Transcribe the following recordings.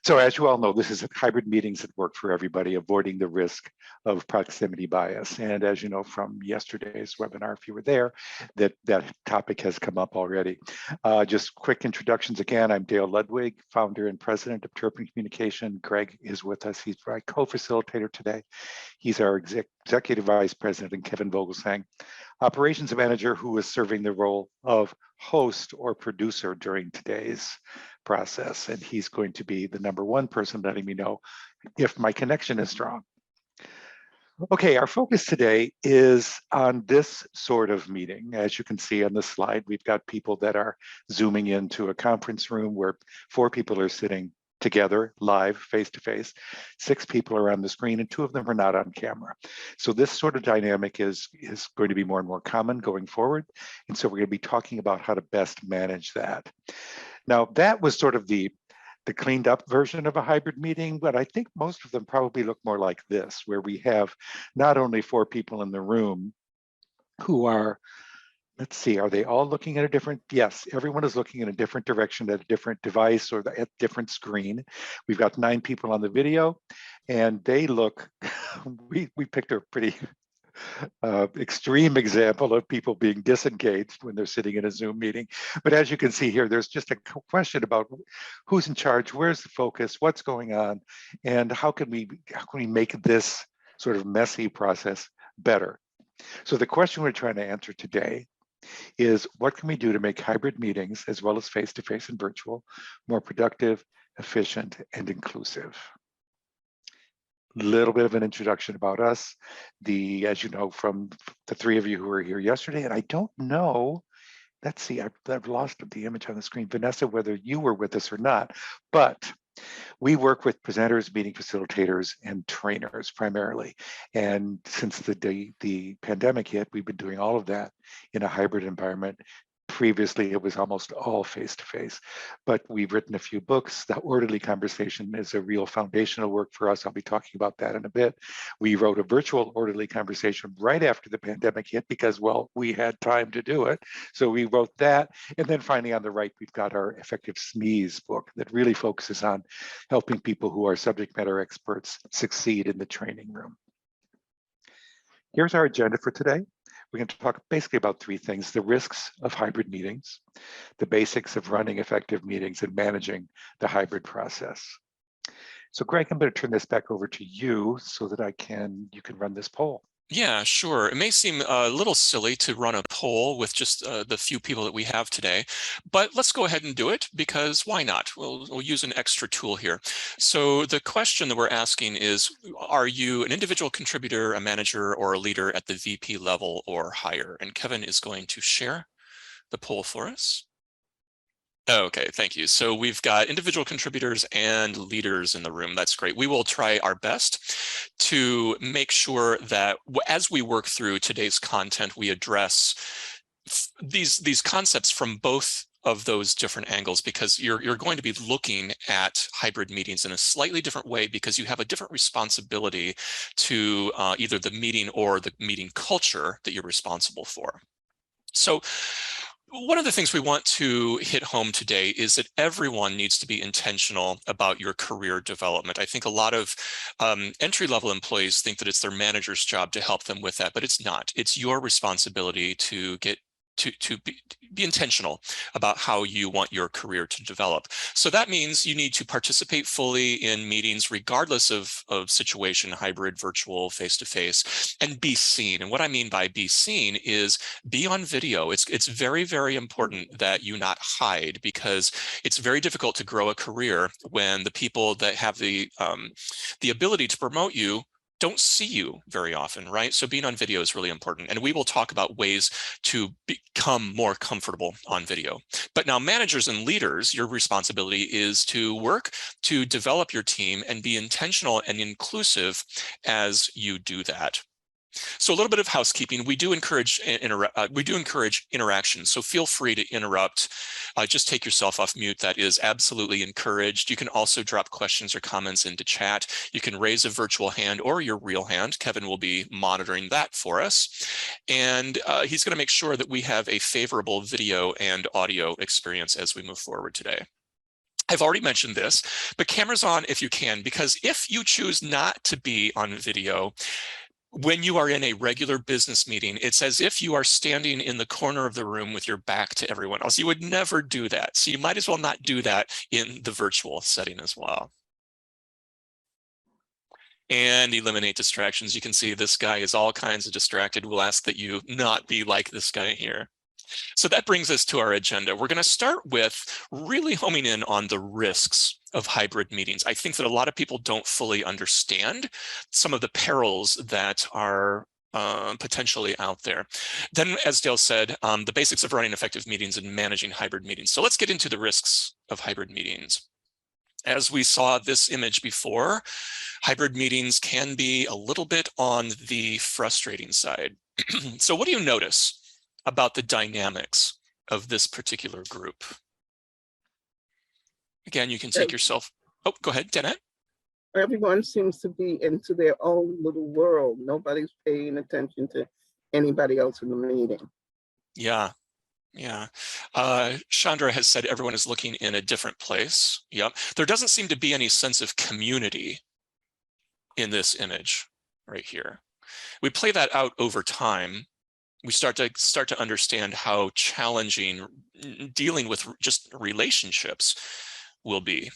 So as you all know, this is hybrid meetings that work for everybody, avoiding the risk of proximity bias. And as you know from yesterday's webinar, if you were there, that topic has come up already. Just quick introductions again. I'm Dale Ludwig, founder and president of Turpin Communication. Greg is with us. He's my co-facilitator today. He's our executive vice president, and Kevin Vogelsang, operations manager, who is serving the role of host or producer during today's process. And he's going to be the number one person letting me know if my connection is strong. Okay, our focus today is on this sort of meeting. As you can see on the slide, we've got people that are zooming into a conference room where 4 people are sitting together live, face-to-face. 6 people are on the screen and 2 of them are not on camera. So this sort of dynamic is going to be more and more common going forward. And so we're going to be talking about how to best manage that. Now, that was sort of the cleaned up version of a hybrid meeting, but I think most of them probably look more like this, where we have not only 4 people in the room who are, let's see, are they all looking at a different? Yes, everyone is looking in a different direction at a different device or at a different screen. We've got 9 people on the video, and they look, we picked a pretty extreme example of people being disengaged when they're sitting in a Zoom meeting. But as you can see here, there's just a question about who's in charge, where's the focus, what's going on, and how can we make this sort of messy process better? So the question we're trying to answer today is, what can we do to make hybrid meetings, as well as face-to-face and virtual, more productive, efficient, and inclusive? Little bit of an introduction about us. As you know, from the 3 of you who were here yesterday, and I don't know, let's see, I've lost the image on the screen, Vanessa, whether you were with us or not, but we work with presenters, meeting facilitators, and trainers primarily. And since the pandemic hit, we've been doing all of that in a hybrid environment. Previously, it was almost all face-to-face, but we've written a few books. The orderly conversation is a real foundational work for us. I'll be talking about that in a bit. We wrote a virtual orderly conversation right after the pandemic hit because, well, we had time to do it. So we wrote that. And then finally on the right, we've got our Effective SMEs book that really focuses on helping people who are subject matter experts succeed in the training room. Here's our agenda for today. We're going to talk basically about 3 things: the risks of hybrid meetings, the basics of running effective meetings, and managing the hybrid process. So Greg, I'm going to turn this back over to you so that you can run this poll. Yeah, sure. It may seem a little silly to run a poll with just the few people that we have today, but let's go ahead and do it, because why not? We'll use an extra tool here. So the question that we're asking is, are you an individual contributor, a manager, or a leader at the VP level or higher? And Kevin is going to share the poll for us. Okay, thank you. So we've got individual contributors and leaders in the room. That's great. We will try our best to make sure that as we work through today's content, we address these concepts from both of those different angles, because you're going to be looking at hybrid meetings in a slightly different way, because you have a different responsibility to either the meeting or the meeting culture that you're responsible for. So one of the things we want to hit home today is that everyone needs to be intentional about your career development. I think a lot of entry-level employees think that it's their manager's job to help them with that, but it's not. It's your responsibility to be intentional about how you want your career to develop. So that means you need to participate fully in meetings, regardless of situation, hybrid, virtual, face-to-face, and be seen. And what I mean by be seen is be on video. It's very, very important that you not hide, because it's very difficult to grow a career when the people that have the ability to promote you don't see you very often, right? So being on video is really important. And we will talk about ways to become more comfortable on video. But now, managers and leaders, your responsibility is to work to develop your team and be intentional and inclusive as you do that. So a little bit of housekeeping. We do encourage interaction. So feel free to interrupt. Just take yourself off mute. That is absolutely encouraged. You can also drop questions or comments into chat. You can raise a virtual hand or your real hand. Kevin will be monitoring that for us. And he's going to make sure that we have a favorable video and audio experience as we move forward today. I've already mentioned this, but cameras on if you can, because if you choose not to be on video, when you are in a regular business meeting, it's as if you are standing in the corner of the room with your back to everyone else. You would never do that. So you might as well not do that in the virtual setting as well. And eliminate distractions. You can see this guy is all kinds of distracted. We'll ask that you not be like this guy here. So that brings us to our agenda. We're going to start with really homing in on the risks of hybrid meetings. I think that a lot of people don't fully understand some of the perils that are potentially out there. Then, as Dale said, the basics of running effective meetings and managing hybrid meetings. So let's get into the risks of hybrid meetings. As we saw this image before, hybrid meetings can be a little bit on the frustrating side. So what do you notice about the dynamics of this particular group? Again, you can take yourself. Oh, go ahead, Danette. Everyone seems to be into their own little world. Nobody's paying attention to anybody else in the meeting. Yeah. Yeah. Chandra has said everyone is looking in a different place. Yep. There doesn't seem to be any sense of community in this image right here. We play that out over time. We start to understand how challenging dealing with just relationships will be.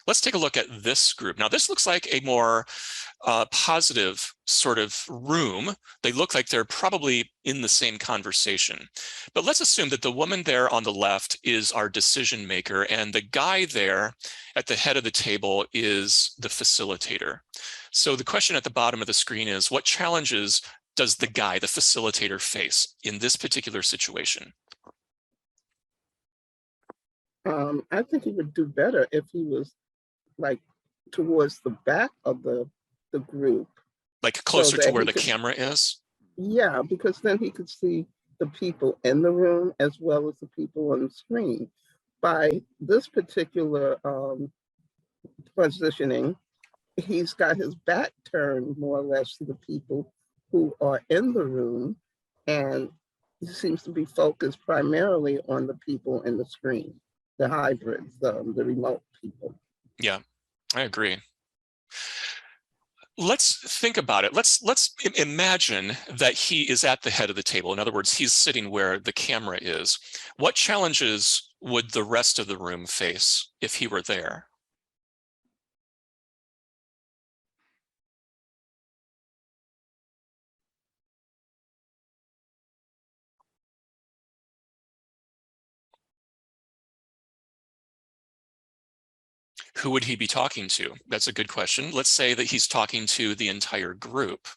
Let's take a look at this group. Now, this looks like a more positive sort of room. They look like they're probably in the same conversation. But let's assume that the woman there on the left is our decision maker, and the guy there at the head of the table is the facilitator. So the question at the bottom of the screen is, what challenges does the guy, the facilitator, face in this particular situation? I think he would do better if he was like towards the back of the group. Like closer to where the could, camera is? Yeah, because then he could see the people in the room as well as the people on the screen. By this particular positioning, he's got his back turned more or less to the people who are in the room, and he seems to be focused primarily on the people in the screen, the hybrids, the remote people. Yeah, I agree. Let's think about it. Let's imagine that he is at the head of the table. In other words, he's sitting where the camera is. What challenges would the rest of the room face if he were there? Who would he be talking to? That's a good question. Let's say that he's talking to the entire group.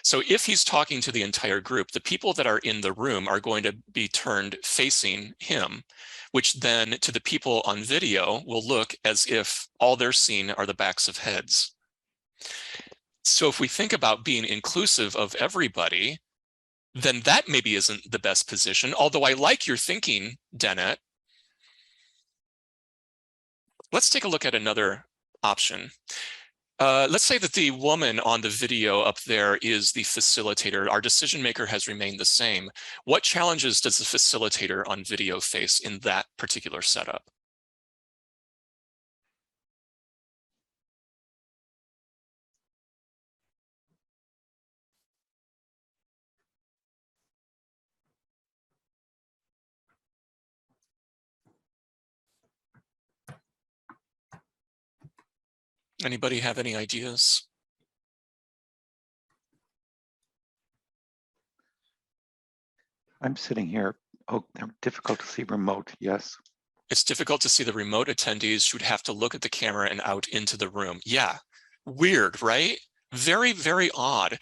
So if he's talking to the entire group, the people that are in the room are going to be turned facing him, which then to the people on video will look as if all they're seeing are the backs of heads. So if we think about being inclusive of everybody, then that maybe isn't the best position. Although I like your thinking, Danette. Let's take a look at another option. Let's say that the woman on the video up there is the facilitator. Our decision maker has remained the same. What challenges does the facilitator on video face in that particular setup? Anybody have any ideas? I'm sitting here. Oh, difficult to see remote. Yes. It's difficult to see the remote attendees who'd have to look at the camera and out into the room. Yeah, weird, right? Very, very odd.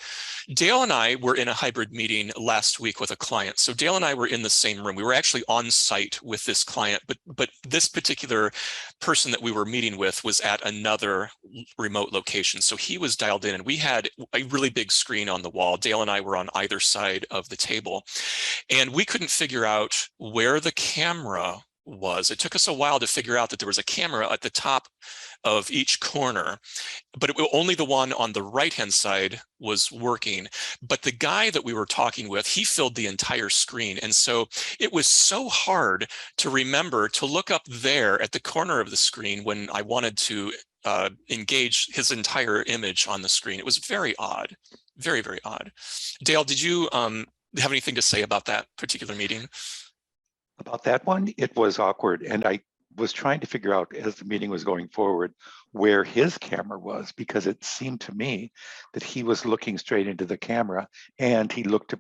Dale and I were in a hybrid meeting last week with a client. So Dale and I were in the same room. We were actually on site with this client, but this particular person that we were meeting with was at another remote location. So he was dialed in and we had a really big screen on the wall. Dale and I were on either side of the table and we couldn't figure out where the camera was. It took us a while to figure out that there was a camera at the top of each corner, but only the one on the right-hand side was working. But the guy that we were talking with, he filled the entire screen. And so it was so hard to remember to look up there at the corner of the screen when I wanted to engage his entire image on the screen. It was very odd, very, very odd. Dale, did you have anything to say about that particular meeting? About that one, it was awkward. And I was trying to figure out as the meeting was going forward where his camera was, because it seemed to me that he was looking straight into the camera and he looked,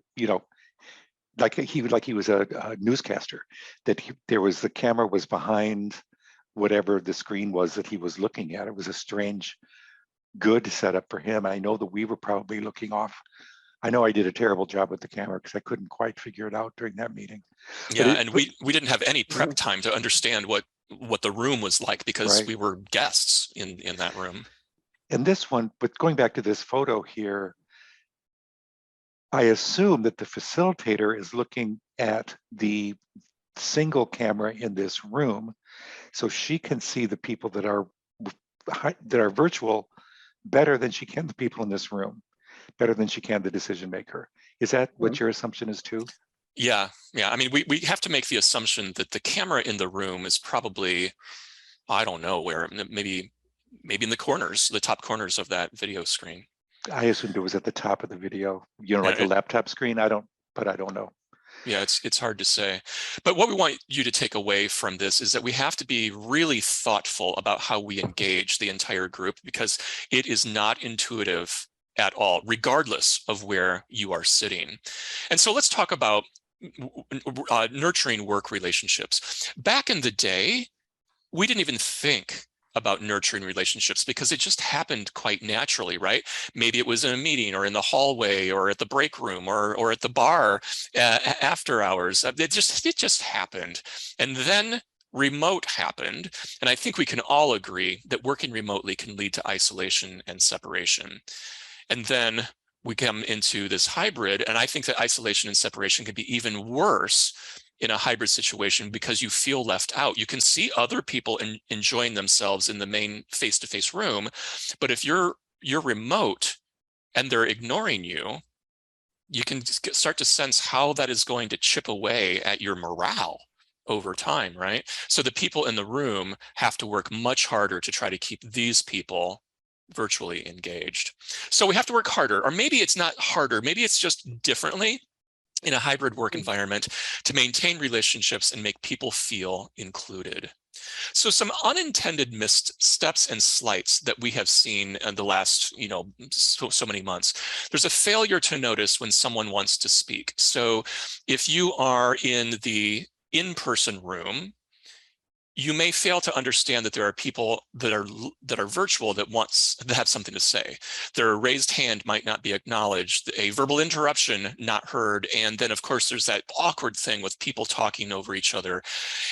like he was a newscaster, that the camera was behind whatever the screen was that he was looking at. It was a strange, good setup for him. I know that we were probably looking off. I know I did a terrible job with the camera because I couldn't quite figure it out during that meeting. Yeah, and we didn't have any prep time to understand what the room was like, because we were guests in that room. And this one, but going back to this photo here, I assume that the facilitator is looking at the single camera in this room, so she can see the people that are virtual better than she can the people in this room, better than she can the decision maker. Is that what your assumption is too? Yeah. I mean, we have to make the assumption that the camera in the room is probably, I don't know where, maybe in the corners, the top corners of that video screen. I assumed it was at the top of the video, like a laptop screen. But I don't know. Yeah, it's hard to say. But what we want you to take away from this is that we have to be really thoughtful about how we engage the entire group, because it is not intuitive at all, regardless of where you are sitting. And so let's talk about nurturing work relationships. Back in the day, we didn't even think about nurturing relationships because it just happened quite naturally, right? Maybe it was in a meeting or in the hallway or at the break room or at the bar after hours. It just happened. And then remote happened. And I think we can all agree that working remotely can lead to isolation and separation. And then we come into this hybrid, and I think that isolation and separation can be even worse in a hybrid situation because you feel left out. You can see other people enjoying themselves in the main face-to-face room, but if you're remote and they're ignoring you, you can start to sense how that is going to chip away at your morale over time, right? So the people in the room have to work much harder to try to keep these people virtually engaged. So we have to work harder, or maybe it's not harder, maybe it's just differently in a hybrid work environment to maintain relationships and make people feel included. So some unintended missteps and slights that we have seen in the last, so many months. There's a failure to notice when someone wants to speak. So if you are in the in-person room, you may fail to understand that there are people that are virtual that have something to say. Their raised hand might not be acknowledged, a verbal interruption not heard, and then of course there's that awkward thing with people talking over each other.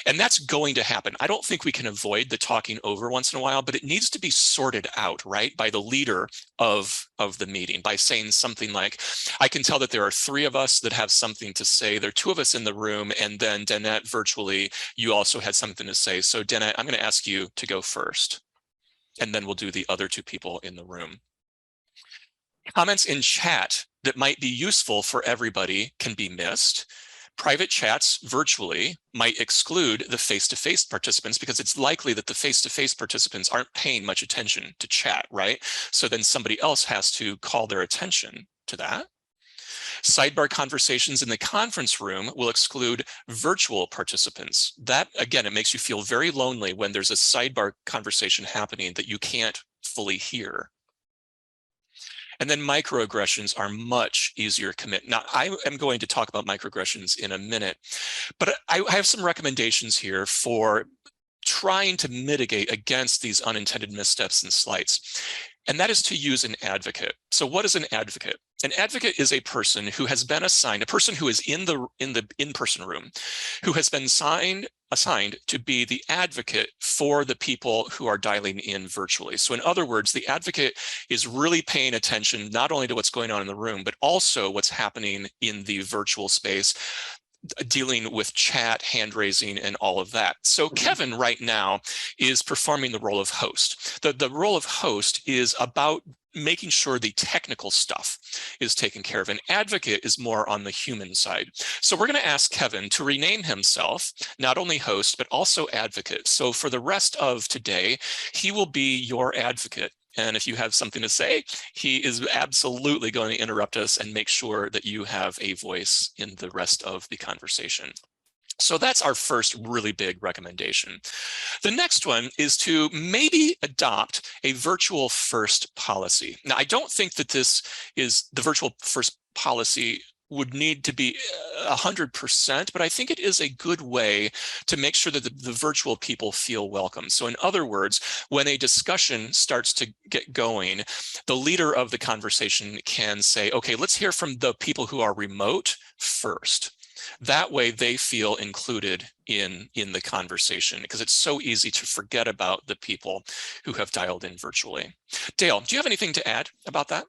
And that's going to happen. I don't think we can avoid the talking over once in a while, but it needs to be sorted out, right, by the leader of the meeting, by saying something like, I can tell that there are 3 of us that have something to say. There are 2 of us in the room, and then Danette, virtually, you also had something to say. So Danette, I'm going to ask you to go first, and then we'll do the other 2 people in the room. Comments in chat that might be useful for everybody can be missed. Private chats virtually might exclude the face-to-face participants because it's likely that the face-to-face participants aren't paying much attention to chat, right? So then somebody else has to call their attention to that. Sidebar conversations in the conference room will exclude virtual participants. That, again, it makes you feel very lonely when there's a sidebar conversation happening that you can't fully hear. And then microaggressions are much easier to commit. Now, I am going to talk about microaggressions in a minute, but I have some recommendations here for trying to mitigate against these unintended missteps and slights. And that is to use an advocate. So what is an advocate? An advocate is a person who has been assigned, a person who is in the in-person room, who has been assigned to be the advocate for the people who are dialing in virtually. So in other words, the advocate is really paying attention not only to what's going on in the room, but also what's happening in the virtual space. dealing with chat, hand raising, and all of that. So Kevin right now is performing the role of host. The role of host is about making sure the technical stuff is taken care of. An advocate is more on the human side. So we're going to ask Kevin to rename himself, not only host, but also advocate. So for the rest of today, he will be your advocate. And if you have something to say, he is absolutely going to interrupt us and make sure that you have a voice in the rest of the conversation. So that's our first really big recommendation. The next one is to maybe adopt a virtual first policy. Now, I don't think that this is the virtual first policy would need to be 100%, but I think it is a good way to make sure that the virtual people feel welcome. So in other words, when a discussion starts to get going, the leader of the conversation can say, okay, let's hear from the people who are remote first. That way they feel included in the conversation, because it's so easy to forget about the people who have dialed in virtually. Dale, do you have anything to add about that?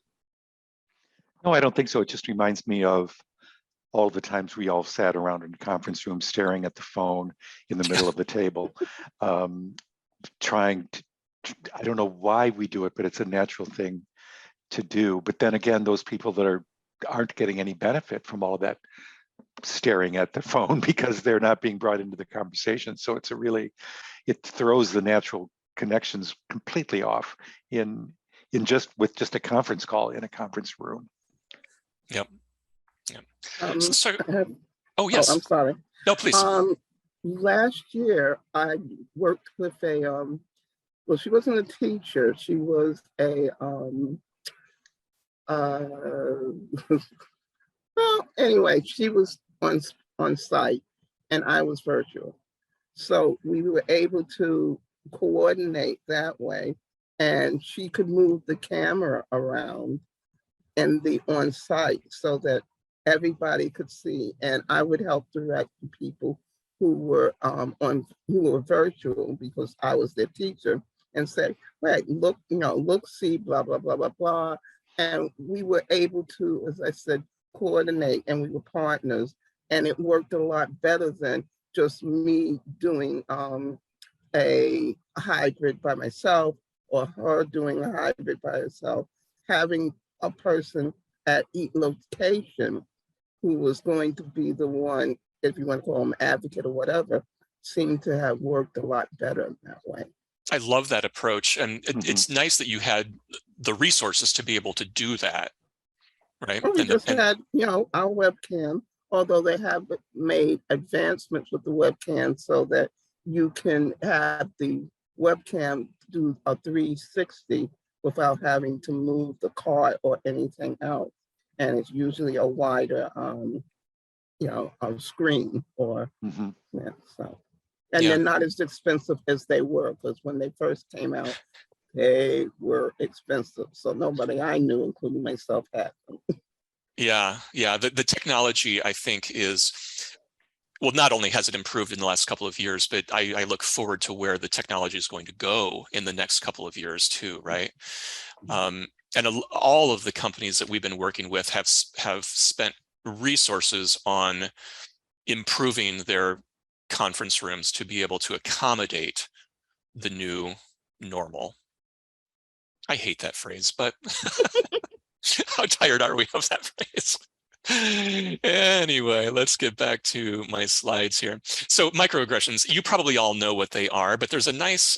No, I don't think so. It just reminds me of all the times we all sat around in the conference room staring at the phone in the middle of the table, trying to, I don't know why we do it, but it's a natural thing to do. But then again, those people that aren't getting any benefit from all of that staring at the phone because they're not being brought into the conversation. So it's it throws the natural connections completely off with just a conference call in a conference room. Yep. Yep. Oh, yes. I'm sorry. No, please. Last year I worked with well, she wasn't a teacher. She was a well, anyway, she was on site and I was virtual. So we were able to coordinate that way, and she could move the camera around in the on site so that everybody could see. And I would help direct the people who were who were virtual, because I was their teacher, and say, right, look, look, see, blah, blah, blah, blah, blah. And we were able to, as I said, coordinate, and we were partners, and it worked a lot better than just me doing a hybrid by myself, or her doing a hybrid by herself. Having a person at each location who was going to be the one, if you want to call them advocate or whatever, seemed to have worked a lot better that way. I love that approach. And it's nice that you had the resources to be able to do that, right? Well, we just had, our webcam, although they have made advancements with the webcam so that you can have the webcam do a 360 without having to move the card or anything else. And it's usually a wider, a screen or, yeah, so. And they're not as expensive as they were, because when they first came out, they were expensive. So nobody I knew, including myself, had them. Yeah. The technology, I think, is, well, not only has it improved in the last couple of years, but I look forward to where the technology is going to go in the next couple of years too, right? And all of the companies that we've been working with have spent resources on improving their conference rooms to be able to accommodate the new normal. I hate that phrase, but how tired are we of that phrase? Anyway, let's get back to my slides here. So microaggressions, you probably all know what they are, but there's a nice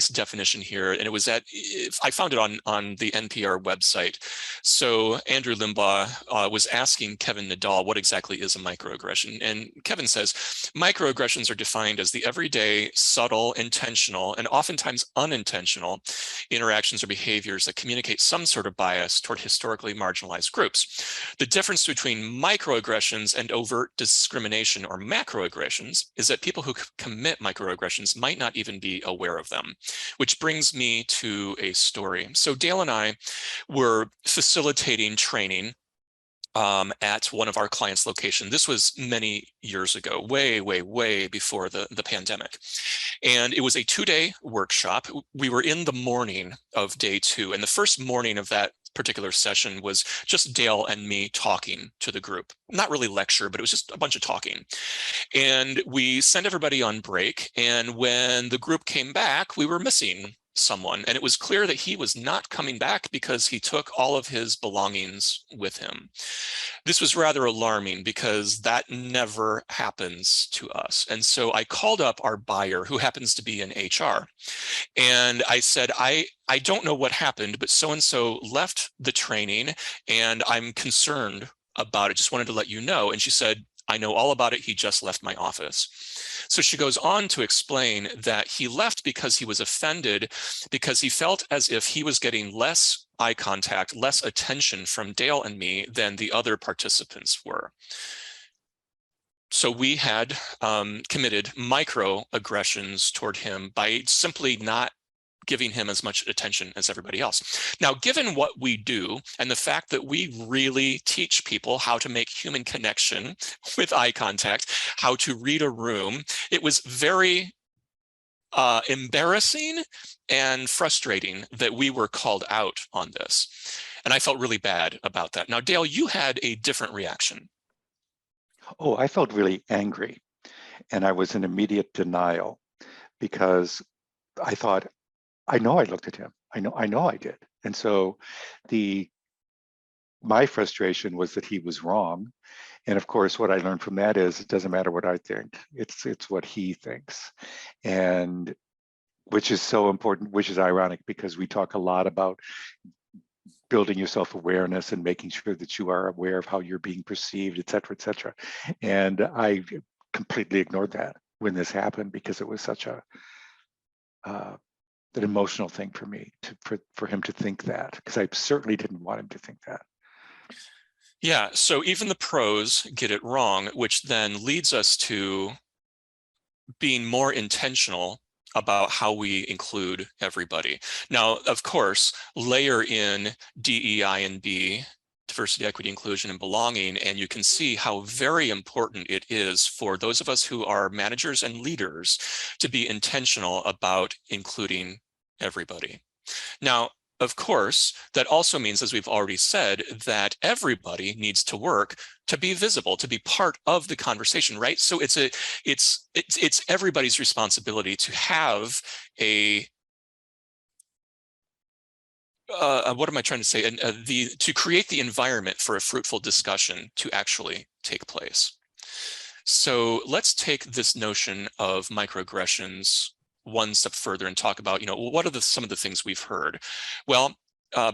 definition here, and I found it on the NPR website. So Andrew Limbaugh was asking Kevin Nadal what exactly is a microaggression, and Kevin says microaggressions are defined as the everyday, subtle, intentional, and oftentimes unintentional interactions or behaviors that communicate some sort of bias toward historically marginalized groups. The difference between microaggressions and overt discrimination, or macroaggressions, is that people who commit microaggressions might not even be aware of them, which brings me to a story. So Dale and I were facilitating training at one of our clients' location. This was many years ago, way before the pandemic. And it was a 2-day workshop. We were in the morning of day 2, and the first morning of that particular session was just Dale and me talking to the group. Not really lecture, but it was just a bunch of talking. And we sent everybody on break. And when the group came back, we were missing someone. And it was clear that he was not coming back because he took all of his belongings with him. This was rather alarming because that never happens to us. And so I called up our buyer, who happens to be in HR. And I said, I don't know what happened, but so-and-so left the training and I'm concerned about it. Just wanted to let you know. And she said, I know all about it. He just left my office. So she goes on to explain that he left because he was offended, because he felt as if he was getting less eye contact, less attention from Dale and me than the other participants were. So we had committed microaggressions toward him by simply not giving him as much attention as everybody else. Now, given what we do and the fact that we really teach people how to make human connection with eye contact, how to read a room, it was very embarrassing and frustrating that we were called out on this. And I felt really bad about that. Now, Dale, you had a different reaction. Oh, I felt really angry, and I was in immediate denial because I thought, I know I looked at him. I know I did. And so my frustration was that he was wrong. And of course, what I learned from that is it doesn't matter what I think. It's what he thinks. And which is so important, which is ironic because we talk a lot about building your self-awareness and making sure that you are aware of how you're being perceived, et cetera, et cetera. And I completely ignored that when this happened because it was such an emotional thing for me for him to think that, because I certainly didn't want him to think that. Yeah, so even the pros get it wrong, which then leads us to being more intentional about how we include everybody. Now, of course, layer in DEI and B, diversity, equity, inclusion, and belonging, and you can see how very important it is for those of us who are managers and leaders to be intentional about including everybody. Now, of course, that also means, as we've already said, that everybody needs to work to be visible, to be part of the conversation, right? So it's everybody's responsibility to have a what am I trying to say? To create the environment for a fruitful discussion to actually take place. So let's take this notion of microaggressions one step further and talk about, what are some of the things we've heard? Well,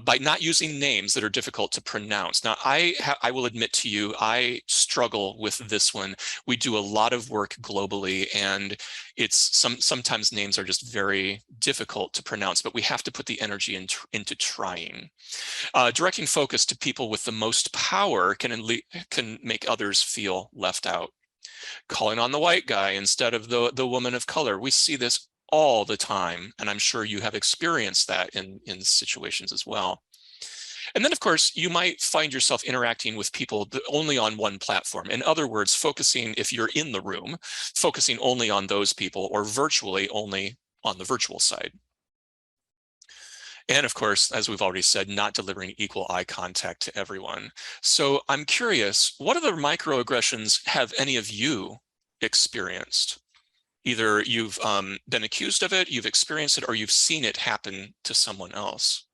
by not using names that are difficult to pronounce. Now, I will admit to you, I struggle with this one. We do a lot of work globally, and sometimes names are just very difficult to pronounce, but we have to put the energy into trying. Directing focus to people with the most power can make others feel left out. Calling on the white guy instead of the woman of color. We see this all the time, and I'm sure you have experienced that in situations as well. And then, of course, you might find yourself interacting with people only on one platform. In other words, focusing, if you're in the room, focusing only on those people, or virtually only on the virtual side. And of course, as we've already said, not delivering equal eye contact to everyone. So I'm curious, what other microaggressions have any of you experienced? Either you've been accused of it, you've experienced it, or you've seen it happen to someone else.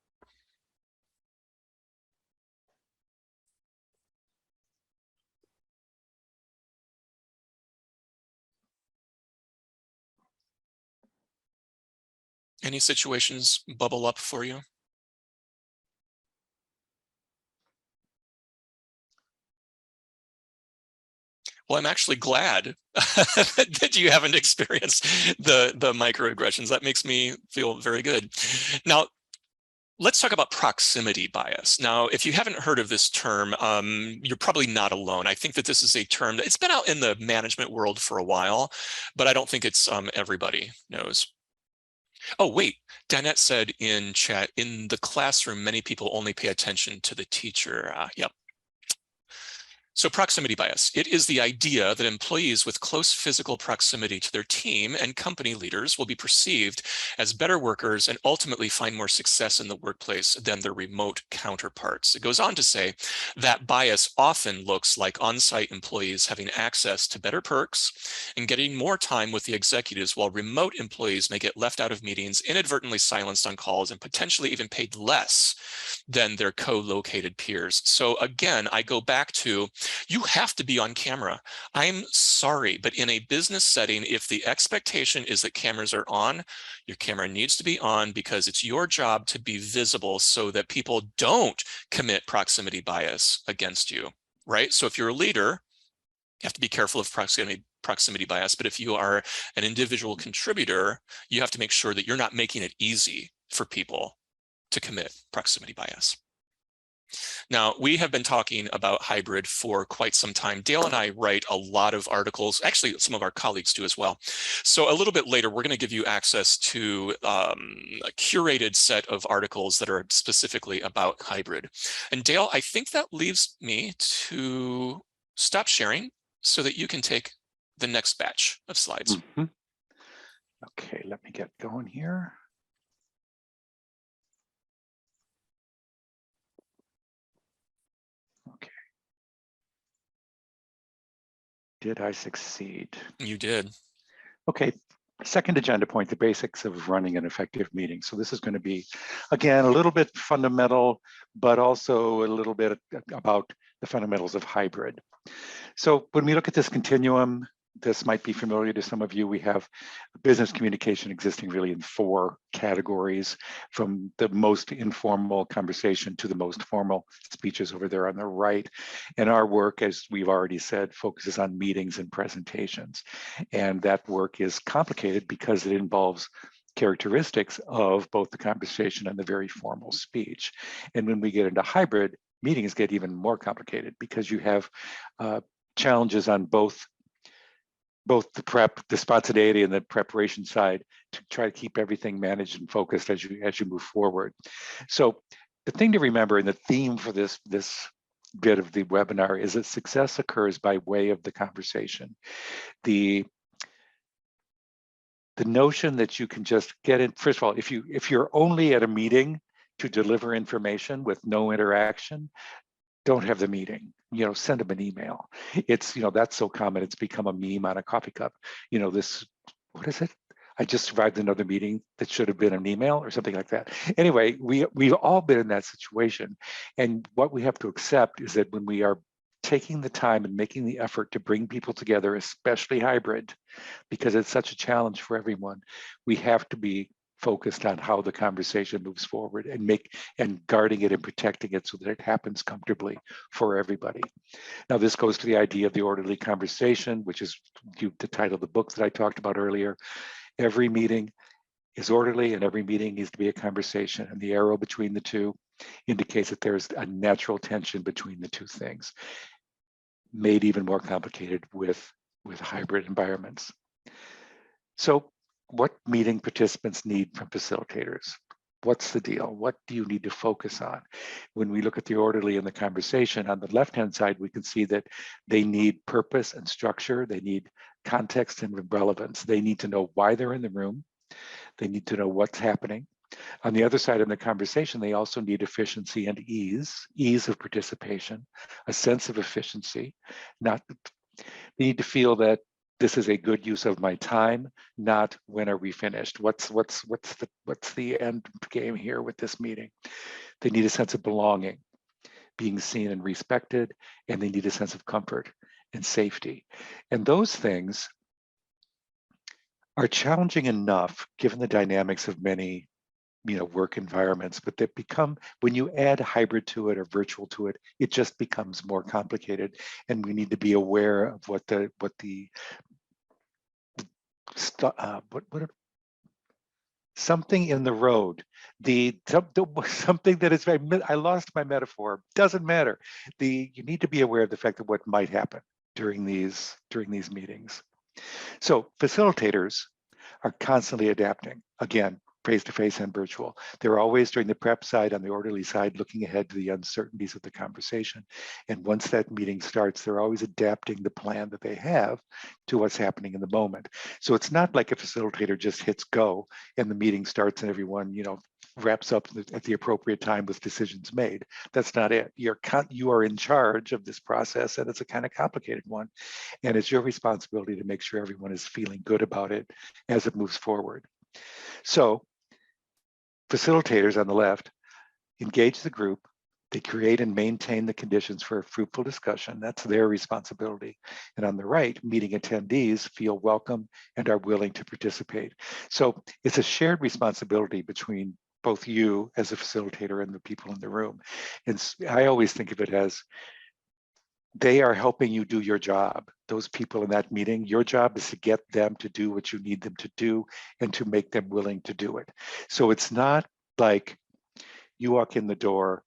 Any situations bubble up for you? Well, I'm actually glad that you haven't experienced the microaggressions. That makes me feel very good. Now, let's talk about proximity bias. Now, if you haven't heard of this term, you're probably not alone. I think that this is a term that it's been out in the management world for a while, but I don't think it's everybody knows. Oh, wait, Danette said in chat, in the classroom, many people only pay attention to the teacher. Yep. So proximity bias, it is the idea that employees with close physical proximity to their team and company leaders will be perceived as better workers and ultimately find more success in the workplace than their remote counterparts. It goes on to say that bias often looks like on-site employees having access to better perks and getting more time with the executives, while remote employees may get left out of meetings, inadvertently silenced on calls, and potentially even paid less than their co-located peers. So again, I go back to, you have to be on camera. I'm sorry, but in a business setting, if the expectation is that cameras are on, your camera needs to be on, because it's your job to be visible so that people don't commit proximity bias against you, right? So if you're a leader, you have to be careful of proximity bias, but if you are an individual contributor, you have to make sure that you're not making it easy for people to commit proximity bias. Now, we have been talking about hybrid for quite some time. Dale and I write a lot of articles. Actually, some of our colleagues do as well. So a little bit later, we're going to give you access to a curated set of articles that are specifically about hybrid. And Dale, I think that leaves me to stop sharing so that you can take the next batch of slides. Mm-hmm. Okay, let me get going here. Okay. Did I succeed? You did. Okay, second agenda point, the basics of running an effective meeting. So this is going to be, again, a little bit fundamental, but also a little bit about the fundamentals of hybrid. So when we look at this continuum, this might be familiar to some of you. We have business communication existing really in 4 categories, from the most informal conversation to the most formal speeches over there on the right. And our work, as we've already said, focuses on meetings and presentations. And that work is complicated because it involves characteristics of both the conversation and the very formal speech. And when we get into hybrid, meetings get even more complicated because you have challenges on both the spontaneity and the preparation side to try to keep everything managed and focused as you move forward. So the thing to remember, and the theme for this bit of the webinar, is that success occurs by way of the conversation. The notion that you can just get in, first of all, if you're only at a meeting to deliver information with no interaction, don't have the meeting. Send them an email. It's, that's so common. It's become a meme on a coffee cup. What is it? I just survived another meeting that should have been an email or something like that. Anyway, we've all been in that situation. And what we have to accept is that when we are taking the time and making the effort to bring people together, especially hybrid, because it's such a challenge for everyone, we have to be focused on how the conversation moves forward and guarding it and protecting it so that it happens comfortably for everybody. Now, this goes to the idea of the orderly conversation, which is the title of the book that I talked about earlier. Every meeting is orderly and every meeting needs to be a conversation, and the arrow between the two indicates that there's a natural tension between the two things, made even more complicated with hybrid environments. So what meeting participants need from facilitators? What's the deal? What do you need to focus on? When we look at the orderly and the conversation, on the left-hand side, we can see that they need purpose and structure. They need context and relevance. They need to know why they're in the room. They need to know what's happening. On the other side of the conversation, they also need efficiency and ease of participation, a sense of efficiency. They need to feel that this is a good use of my time, not when are we finished? What's the end game here with this meeting? They need a sense of belonging, being seen and respected, and they need a sense of comfort and safety. And those things are challenging enough given the dynamics of many work environments, but they become, when you add hybrid to it or virtual to it, it just becomes more complicated. And we need to be aware of something in the road, something that is, I lost my metaphor, doesn't matter. You need to be aware of the fact that what might happen during these meetings. So facilitators are constantly adapting. Again, face-to-face and virtual. They're always during the prep side, on the orderly side, looking ahead to the uncertainties of the conversation. And once that meeting starts, they're always adapting the plan that they have to what's happening in the moment. So it's not like a facilitator just hits go and the meeting starts and everyone, wraps up at the appropriate time with decisions made. That's not it. You are in charge of this process, and it's a kind of complicated one. And it's your responsibility to make sure everyone is feeling good about it as it moves forward. So facilitators on the left engage the group. They create and maintain the conditions for a fruitful discussion. That's their responsibility. And on the right, meeting attendees feel welcome and are willing to participate. So it's a shared responsibility between both you as a facilitator and the people in the room. And I always think of it as they are helping you do your job. Those people in that meeting, your job is to get them to do what you need them to do and to make them willing to do it. So it's not like you walk in the door,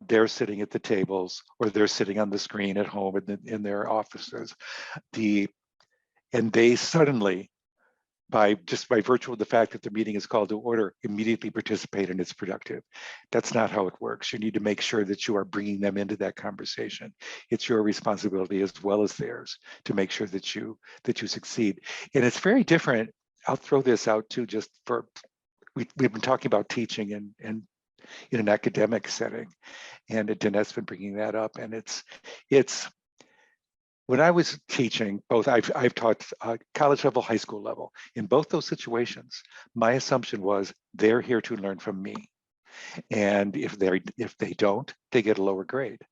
they're sitting at the tables, or they're sitting on the screen at home in their offices. And they suddenly, by virtue of the fact that the meeting is called to order, immediately participate and it's productive. That's not how it works. You need to make sure that you are bringing them into that conversation. It's your responsibility as well as theirs to make sure that you succeed. And it's very different. I'll throw this out too, just for, we've been talking about teaching and in an academic setting, and Danette's been bringing that up. And it's when I was teaching, both I've taught college level, high school level. In both those situations, my assumption was they're here to learn from me, and if they don't, they get a lower grade.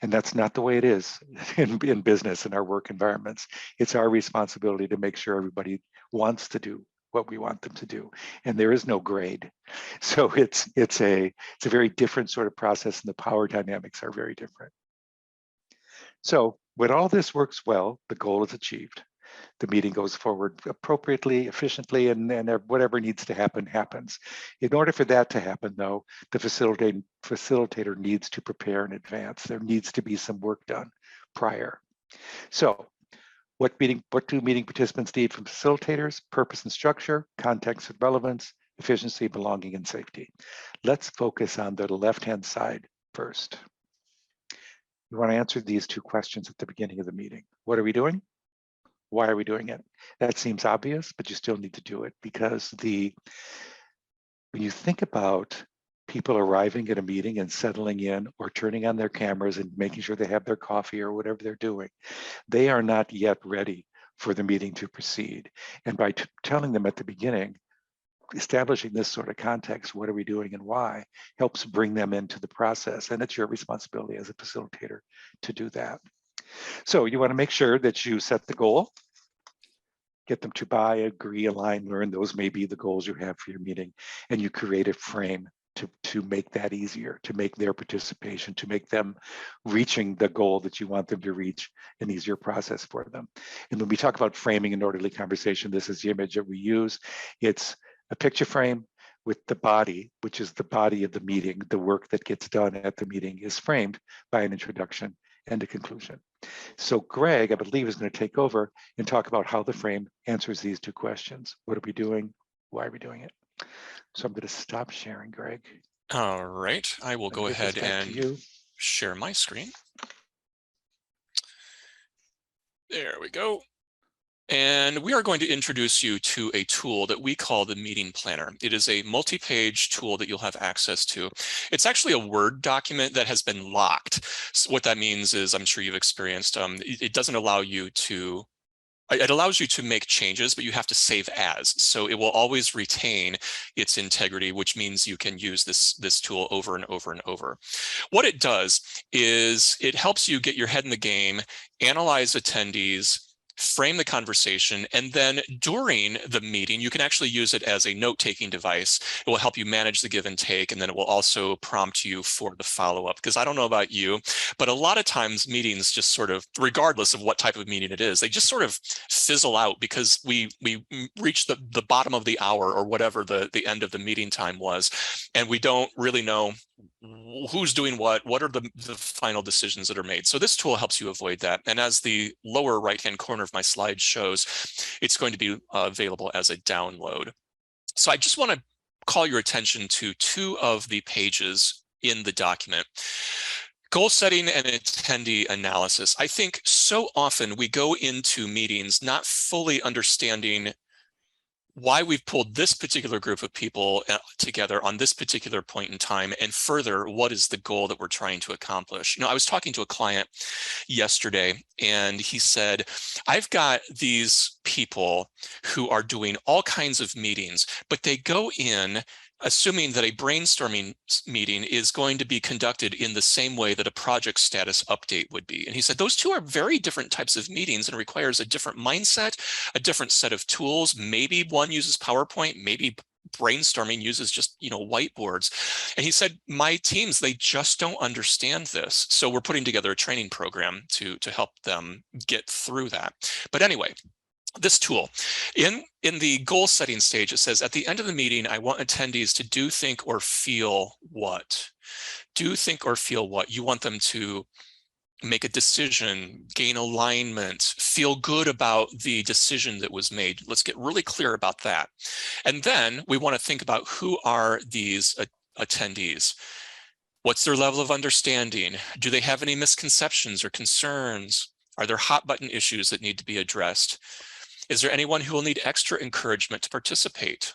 And that's not the way it is in business and our work environments. It's our responsibility to make sure everybody wants to do what we want them to do, and there is no grade. So it's a very different sort of process, and the power dynamics are very different. So when all this works well, the goal is achieved. The meeting goes forward appropriately, efficiently, and whatever needs to happen happens. In order for that to happen, though, the facilitator needs to prepare in advance. There needs to be some work done prior. So what do meeting participants need from facilitators? Purpose and structure, context and relevance, efficiency, belonging, and safety. Let's focus on the left-hand side first. You want to answer these two questions at the beginning of the meeting. What are we doing? Why are we doing it? That seems obvious, but you still need to do it, because when you think about people arriving at a meeting and settling in or turning on their cameras and making sure they have their coffee or whatever they're doing, they are not yet ready for the meeting to proceed. And by telling them at the beginning, establishing this sort of context, what are we doing and why, helps bring them into the process. And it's your responsibility as a facilitator to do that. So you want to make sure that you set the goal, get them to buy, agree, align, learn. Those may be the goals you have for your meeting, and you create a frame to make that easier, to make their participation, to make them reaching the goal that you want them to reach an easier process for them. And when we talk about framing an orderly conversation, this is the image that we use. It's a picture frame with the body, which is the body of the meeting. The work that gets done at the meeting is framed by an introduction and a conclusion. So Greg, I believe, is going to take over and talk about how the frame answers these two questions. What are we doing? Why are we doing it? So I'm going to stop sharing, Greg. All right, I will go ahead and share my screen. There we go. And we are going to introduce you to a tool that we call the Meeting Planner. It is a multi-page tool that you'll have access to. It's actually a Word document that has been locked. So what that means is, I'm sure you've experienced, it doesn't allow you to, it allows you to make changes, but you have to save as. So it will always retain its integrity, which means you can use this tool over and over and over. What it does is it helps you get your head in the game, analyze attendees, frame the conversation, and then during the meeting, you can actually use it as a note-taking device. It will help you manage the give and take, and then it will also prompt you for the follow-up. Because I don't know about you, but a lot of times meetings just sort of, regardless of what type of meeting it is, they just sort of fizzle out because we reach the bottom of the hour or whatever the end of the meeting time was, and we don't really know who's doing what are the final decisions that are made. So this tool helps you avoid that. And as the lower right-hand corner of my slide shows, it's going to be available as a download. So I just want to call your attention to two of the pages in the document. Goal setting and attendee analysis. I think so often we go into meetings not fully understanding why we've pulled this particular group of people together on this particular point in time, and further, what is the goal that we're trying to accomplish. I was talking to a client yesterday, and he said, I've got these people who are doing all kinds of meetings, but they go in assuming that a brainstorming meeting is going to be conducted in the same way that a project status update would be. And he said, those two are very different types of meetings and requires a different mindset, a different set of tools. Maybe one uses PowerPoint, maybe brainstorming uses just, whiteboards. And he said, my teams, they just don't understand this. So we're putting together a training program to help them get through that. But anyway, this tool, in the goal setting stage, it says, at the end of the meeting, I want attendees to do, think, or feel what? Do, think, or feel what? You want them to make a decision, gain alignment, feel good about the decision that was made. Let's get really clear about that. And then we want to think about who are these attendees. What's their level of understanding? Do they have any misconceptions or concerns? Are there hot button issues that need to be addressed? Is there anyone who will need extra encouragement to participate?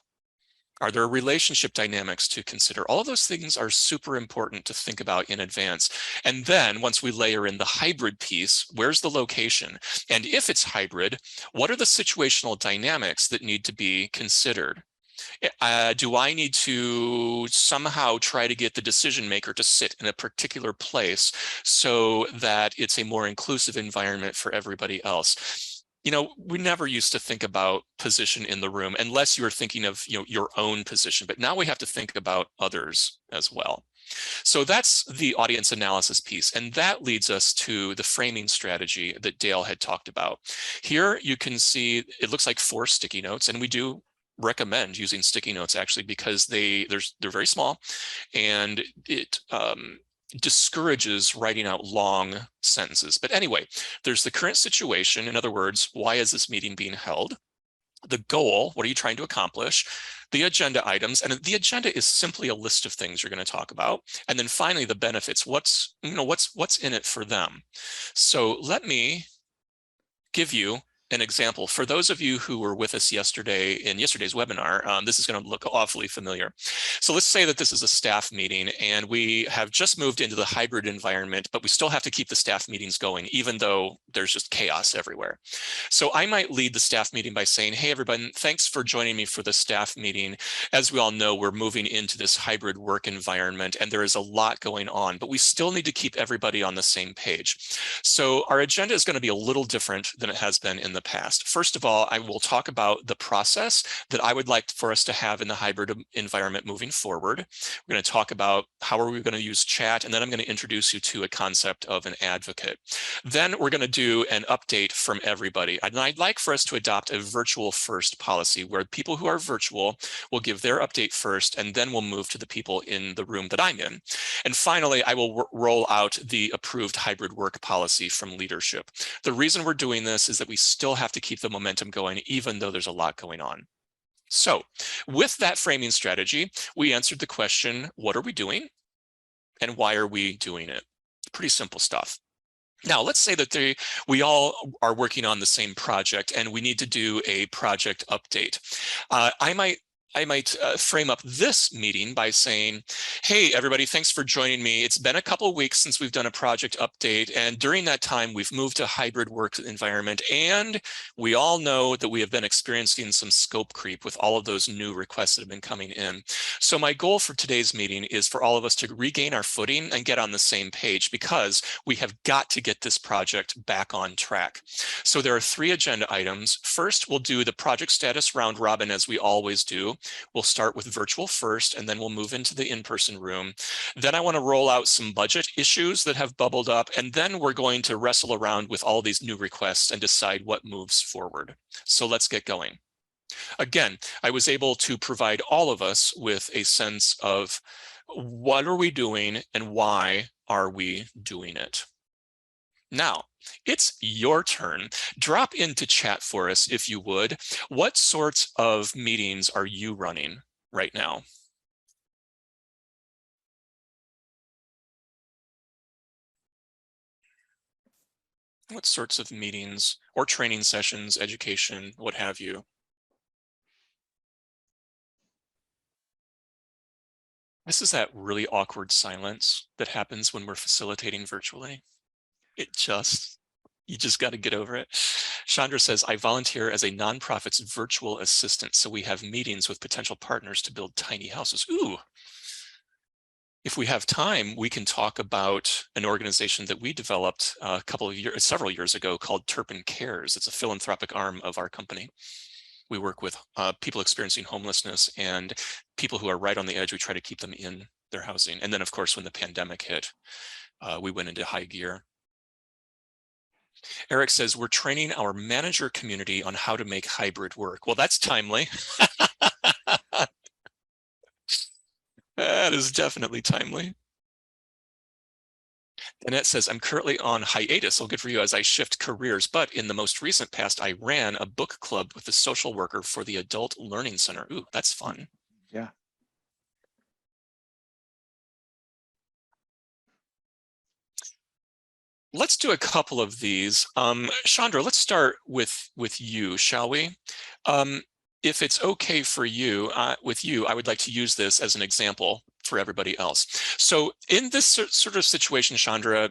Are there relationship dynamics to consider? All of those things are super important to think about in advance. And then once we layer in the hybrid piece, where's the location? And if it's hybrid, what are the situational dynamics that need to be considered? Do I need to somehow try to get the decision maker to sit in a particular place so that it's a more inclusive environment for everybody else? We never used to think about position in the room unless you were thinking of your own position, but now we have to think about others as well. So that's the audience analysis piece, and that leads us to the framing strategy that Dale had talked about. Here you can see it looks like 4 sticky notes, and we do recommend using sticky notes actually because they're very small, and it discourages writing out long sentences. But anyway, there's the current situation. In other words, why is this meeting being held? The goal, what are you trying to accomplish? The agenda items, and the agenda is simply a list of things you're going to talk about. And then finally, the benefits. What's in it for them? So let me give you an example. For those of you who were with us yesterday in yesterday's webinar, this is going to look awfully familiar. So let's say that this is a staff meeting and we have just moved into the hybrid environment, but we still have to keep the staff meetings going, even though there's just chaos everywhere. So I might lead the staff meeting by saying, hey, everybody, thanks for joining me for the staff meeting. As we all know, we're moving into this hybrid work environment and there is a lot going on, but we still need to keep everybody on the same page. So our agenda is going to be a little different than it has been in the past. First of all, I will talk about the process that I would like for us to have in the hybrid environment moving forward. We're going to talk about how are we going to use chat, and then I'm going to introduce you to a concept of an advocate. Then we're going to do an update from everybody. And I'd like for us to adopt a virtual first policy where people who are virtual will give their update first, and then we'll move to the people in the room that I'm in. And finally, I will roll out the approved hybrid work policy from leadership. The reason we're doing this is that we still have to keep the momentum going, even though there's a lot going on. So with that framing strategy, we answered the question, what are we doing and why are we doing it? Pretty simple stuff. Now, let's say that we all are working on the same project and we need to do a project update. I might frame up this meeting by saying, hey, everybody, thanks for joining me. It's been a couple of weeks since we've done a project update. And during that time, we've moved to a hybrid work environment. And we all know that we have been experiencing some scope creep with all of those new requests that have been coming in. So my goal for today's meeting is for all of us to regain our footing and get on the same page, because we have got to get this project back on track. So there are 3 agenda items. First, we'll do the project status round robin as we always do. We'll start with virtual first, and then we'll move into the in-person room. Then I want to roll out some budget issues that have bubbled up, and then we're going to wrestle around with all these new requests and decide what moves forward. So let's get going. Again, I was able to provide all of us with a sense of what are we doing and why are we doing it. Now, it's your turn. Drop into chat for us if you would. What sorts of meetings are you running right now? What sorts of meetings or training sessions, education, what have you? This is that really awkward silence that happens when we're facilitating virtually. You just got to get over it. Chandra says, I volunteer as a nonprofit's virtual assistant, so we have meetings with potential partners to build tiny houses. Ooh. If we have time, we can talk about an organization that we developed several years ago called Turpin Cares. It's a philanthropic arm of our company. We work with people experiencing homelessness and people who are right on the edge. We try to keep them in their housing. And then, of course, when the pandemic hit, we went into high gear. Eric says, we're training our manager community on how to make hybrid work. Well, that's timely. That is definitely timely. Annette says, I'm currently on hiatus. Well, good for you as I shift careers. But in the most recent past, I ran a book club with a social worker for the Adult Learning Center. Ooh, that's fun. Yeah. Let's do a couple of these. Chandra, let's start with you, shall we? If it's okay for you, I would like to use this as an example for everybody else. So in this sort of situation, Chandra,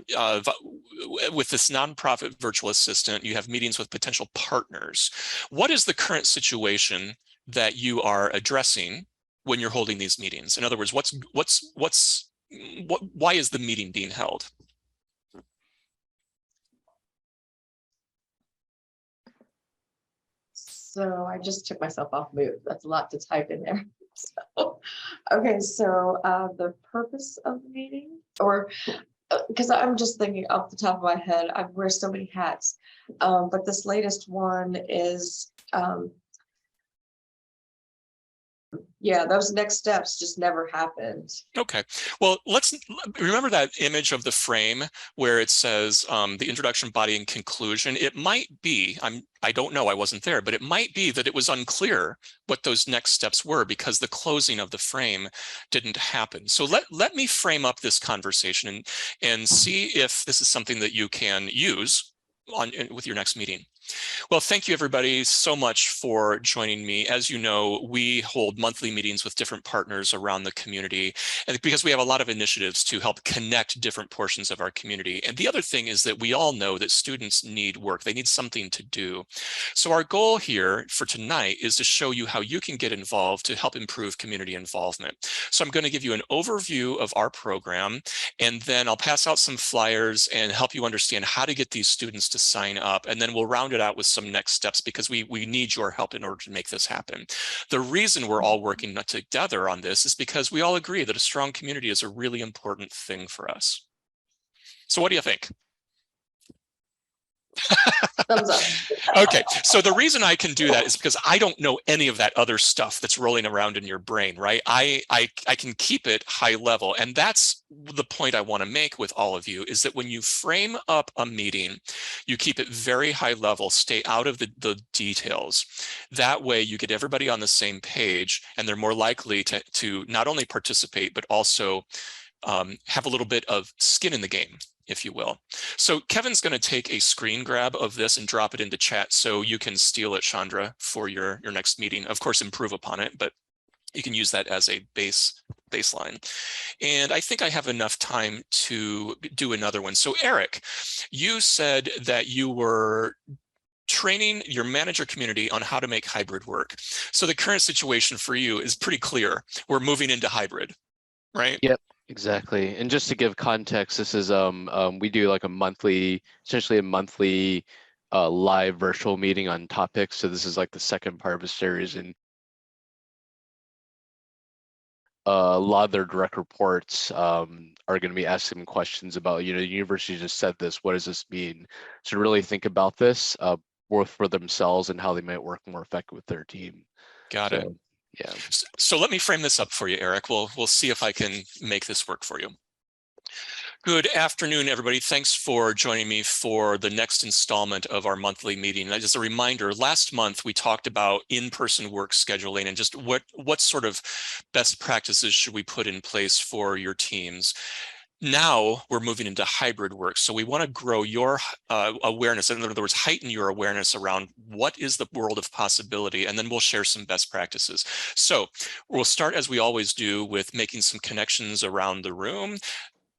with this nonprofit virtual assistant, you have meetings with potential partners. What is the current situation that you are addressing when you're holding these meetings? In other words, why is the meeting being held? So I just took myself off mute. That's a lot to type in there. So, okay, so the purpose of the meeting, or because I'm just thinking off the top of my head, I wear so many hats. But this latest one is, yeah, those next steps just never happened. Okay, well, let's remember that image of the frame where it says the introduction, body, and conclusion. It might be, I don't know, I wasn't there, but it might be that it was unclear what those next steps were because the closing of the frame didn't happen. So let me frame up this conversation and see if this is something that you can use with your next meeting. Well, thank you everybody so much for joining me. As you know, we hold monthly meetings with different partners around the community, and because we have a lot of initiatives to help connect different portions of our community. And the other thing is that we all know that students need work. They need something to do. So our goal here for tonight is to show you how you can get involved to help improve community involvement. So I'm going to give you an overview of our program, and then I'll pass out some flyers and help you understand how to get these students to sign up. And then we'll round it out with some next steps because we need your help in order to make this happen. The reason we're all working together on this is because we all agree that a strong community is a really important thing for us. So what do you think? Thumbs up. Okay, so the reason I can do that is because I don't know any of that other stuff that's rolling around in your brain, right? I can keep it high level, and that's the point I want to make with all of you, is that when you frame up a meeting, you keep it very high level, stay out of the details. That way you get everybody on the same page, and they're more likely to not only participate, but also have a little bit of skin in the game, if you will. So Kevin's going to take a screen grab of this and drop it into chat so you can steal it, Chandra, for your next meeting. Of course, improve upon it, but you can use that as a baseline. And I think I have enough time to do another one. So Eric, you said that you were training your manager community on how to make hybrid work. So the current situation for you is pretty clear. We're moving into hybrid, right? Yep. Exactly. And just to give context, this is we do like essentially a monthly live virtual meeting on topics. So this is like the second part of a series, and a lot of their direct reports are going to be asking questions about, the university just said this, what does this mean? So really think about this both for themselves and how they might work more effective with their team. Got it. Yeah. So let me frame this up for you, Eric. We'll see if I can make this work for you. Good afternoon, everybody. Thanks for joining me for the next installment of our monthly meeting. As a reminder, last month we talked about in-person work scheduling and just what sort of best practices should we put in place for your teams. Now we're moving into hybrid work. So we want to grow your awareness. In other words, heighten your awareness around what is the world of possibility, and then we'll share some best practices. So we'll start, as we always do, with making some connections around the room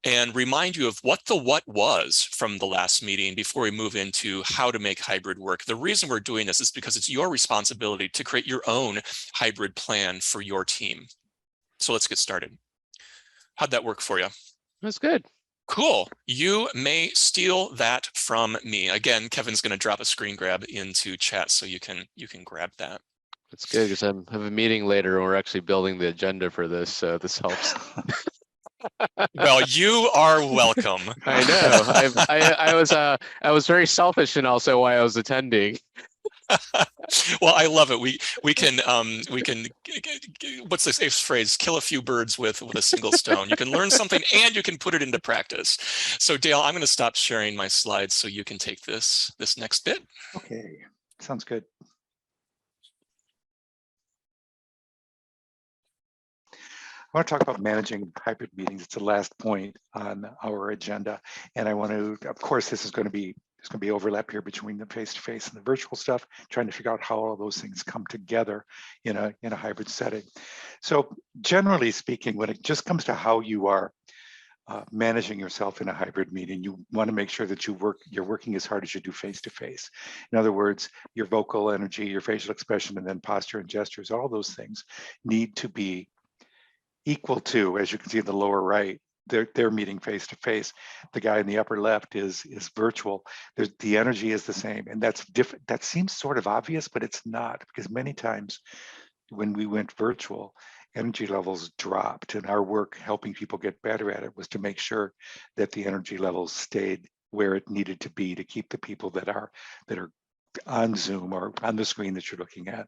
and remind you of what the what was from the last meeting before we move into how to make hybrid work. The reason we're doing this is because it's your responsibility to create your own hybrid plan for your team. So let's get started. How'd that work for you? That's good. Cool. You may steal that from me. Again, Kevin's going to drop a screen grab into chat so you can grab that. That's good because I have a meeting later and we're actually building the agenda for this. So this helps. Well, you are welcome. I know. I was very selfish and also why I was attending. Well, I love it. We can what's this phrase? Kill a few birds with a single stone. You can learn something and you can put it into practice. So Dale, I'm going to stop sharing my slides so you can take this next bit. Okay, sounds good. I want to talk about managing hybrid meetings. It's the last point on our agenda. And I want to, of course, there's going to be overlap here between the face-to-face and the virtual stuff, trying to figure out how all those things come together in a hybrid setting. So generally speaking, when it just comes to how you are managing yourself in a hybrid meeting, you want to make sure that you're working as hard as you do face-to-face. In other words, your vocal energy, your facial expression, and then posture and gestures, all those things need to be equal to, as you can see in the lower right, they're meeting face to face. The guy in the upper left is virtual. The energy is the same, and that's different. That seems sort of obvious, but it's not, because many times when we went virtual, energy levels dropped, and our work helping people get better at it was to make sure that the energy levels stayed where it needed to be to keep the people that are on Zoom or on the screen that you're looking at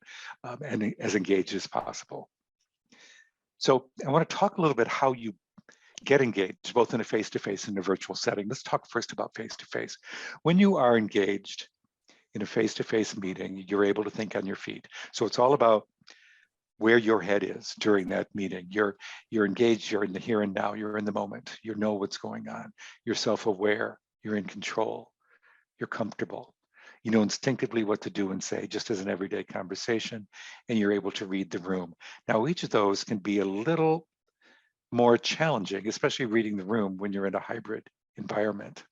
and as engaged as possible. So I want to talk a little bit how you get engaged, both in a face-to-face and a virtual setting. Let's talk first about face-to-face. When you are engaged in a face-to-face meeting, you're able to think on your feet. So it's all about where your head is during that meeting. You're engaged, you're in the here and now, you're in the moment, you know what's going on, you're self-aware, you're in control, you're comfortable. You know instinctively what to do and say, just as an everyday conversation, and you're able to read the room. Now, each of those can be a little more challenging, especially reading the room when you're in a hybrid environment.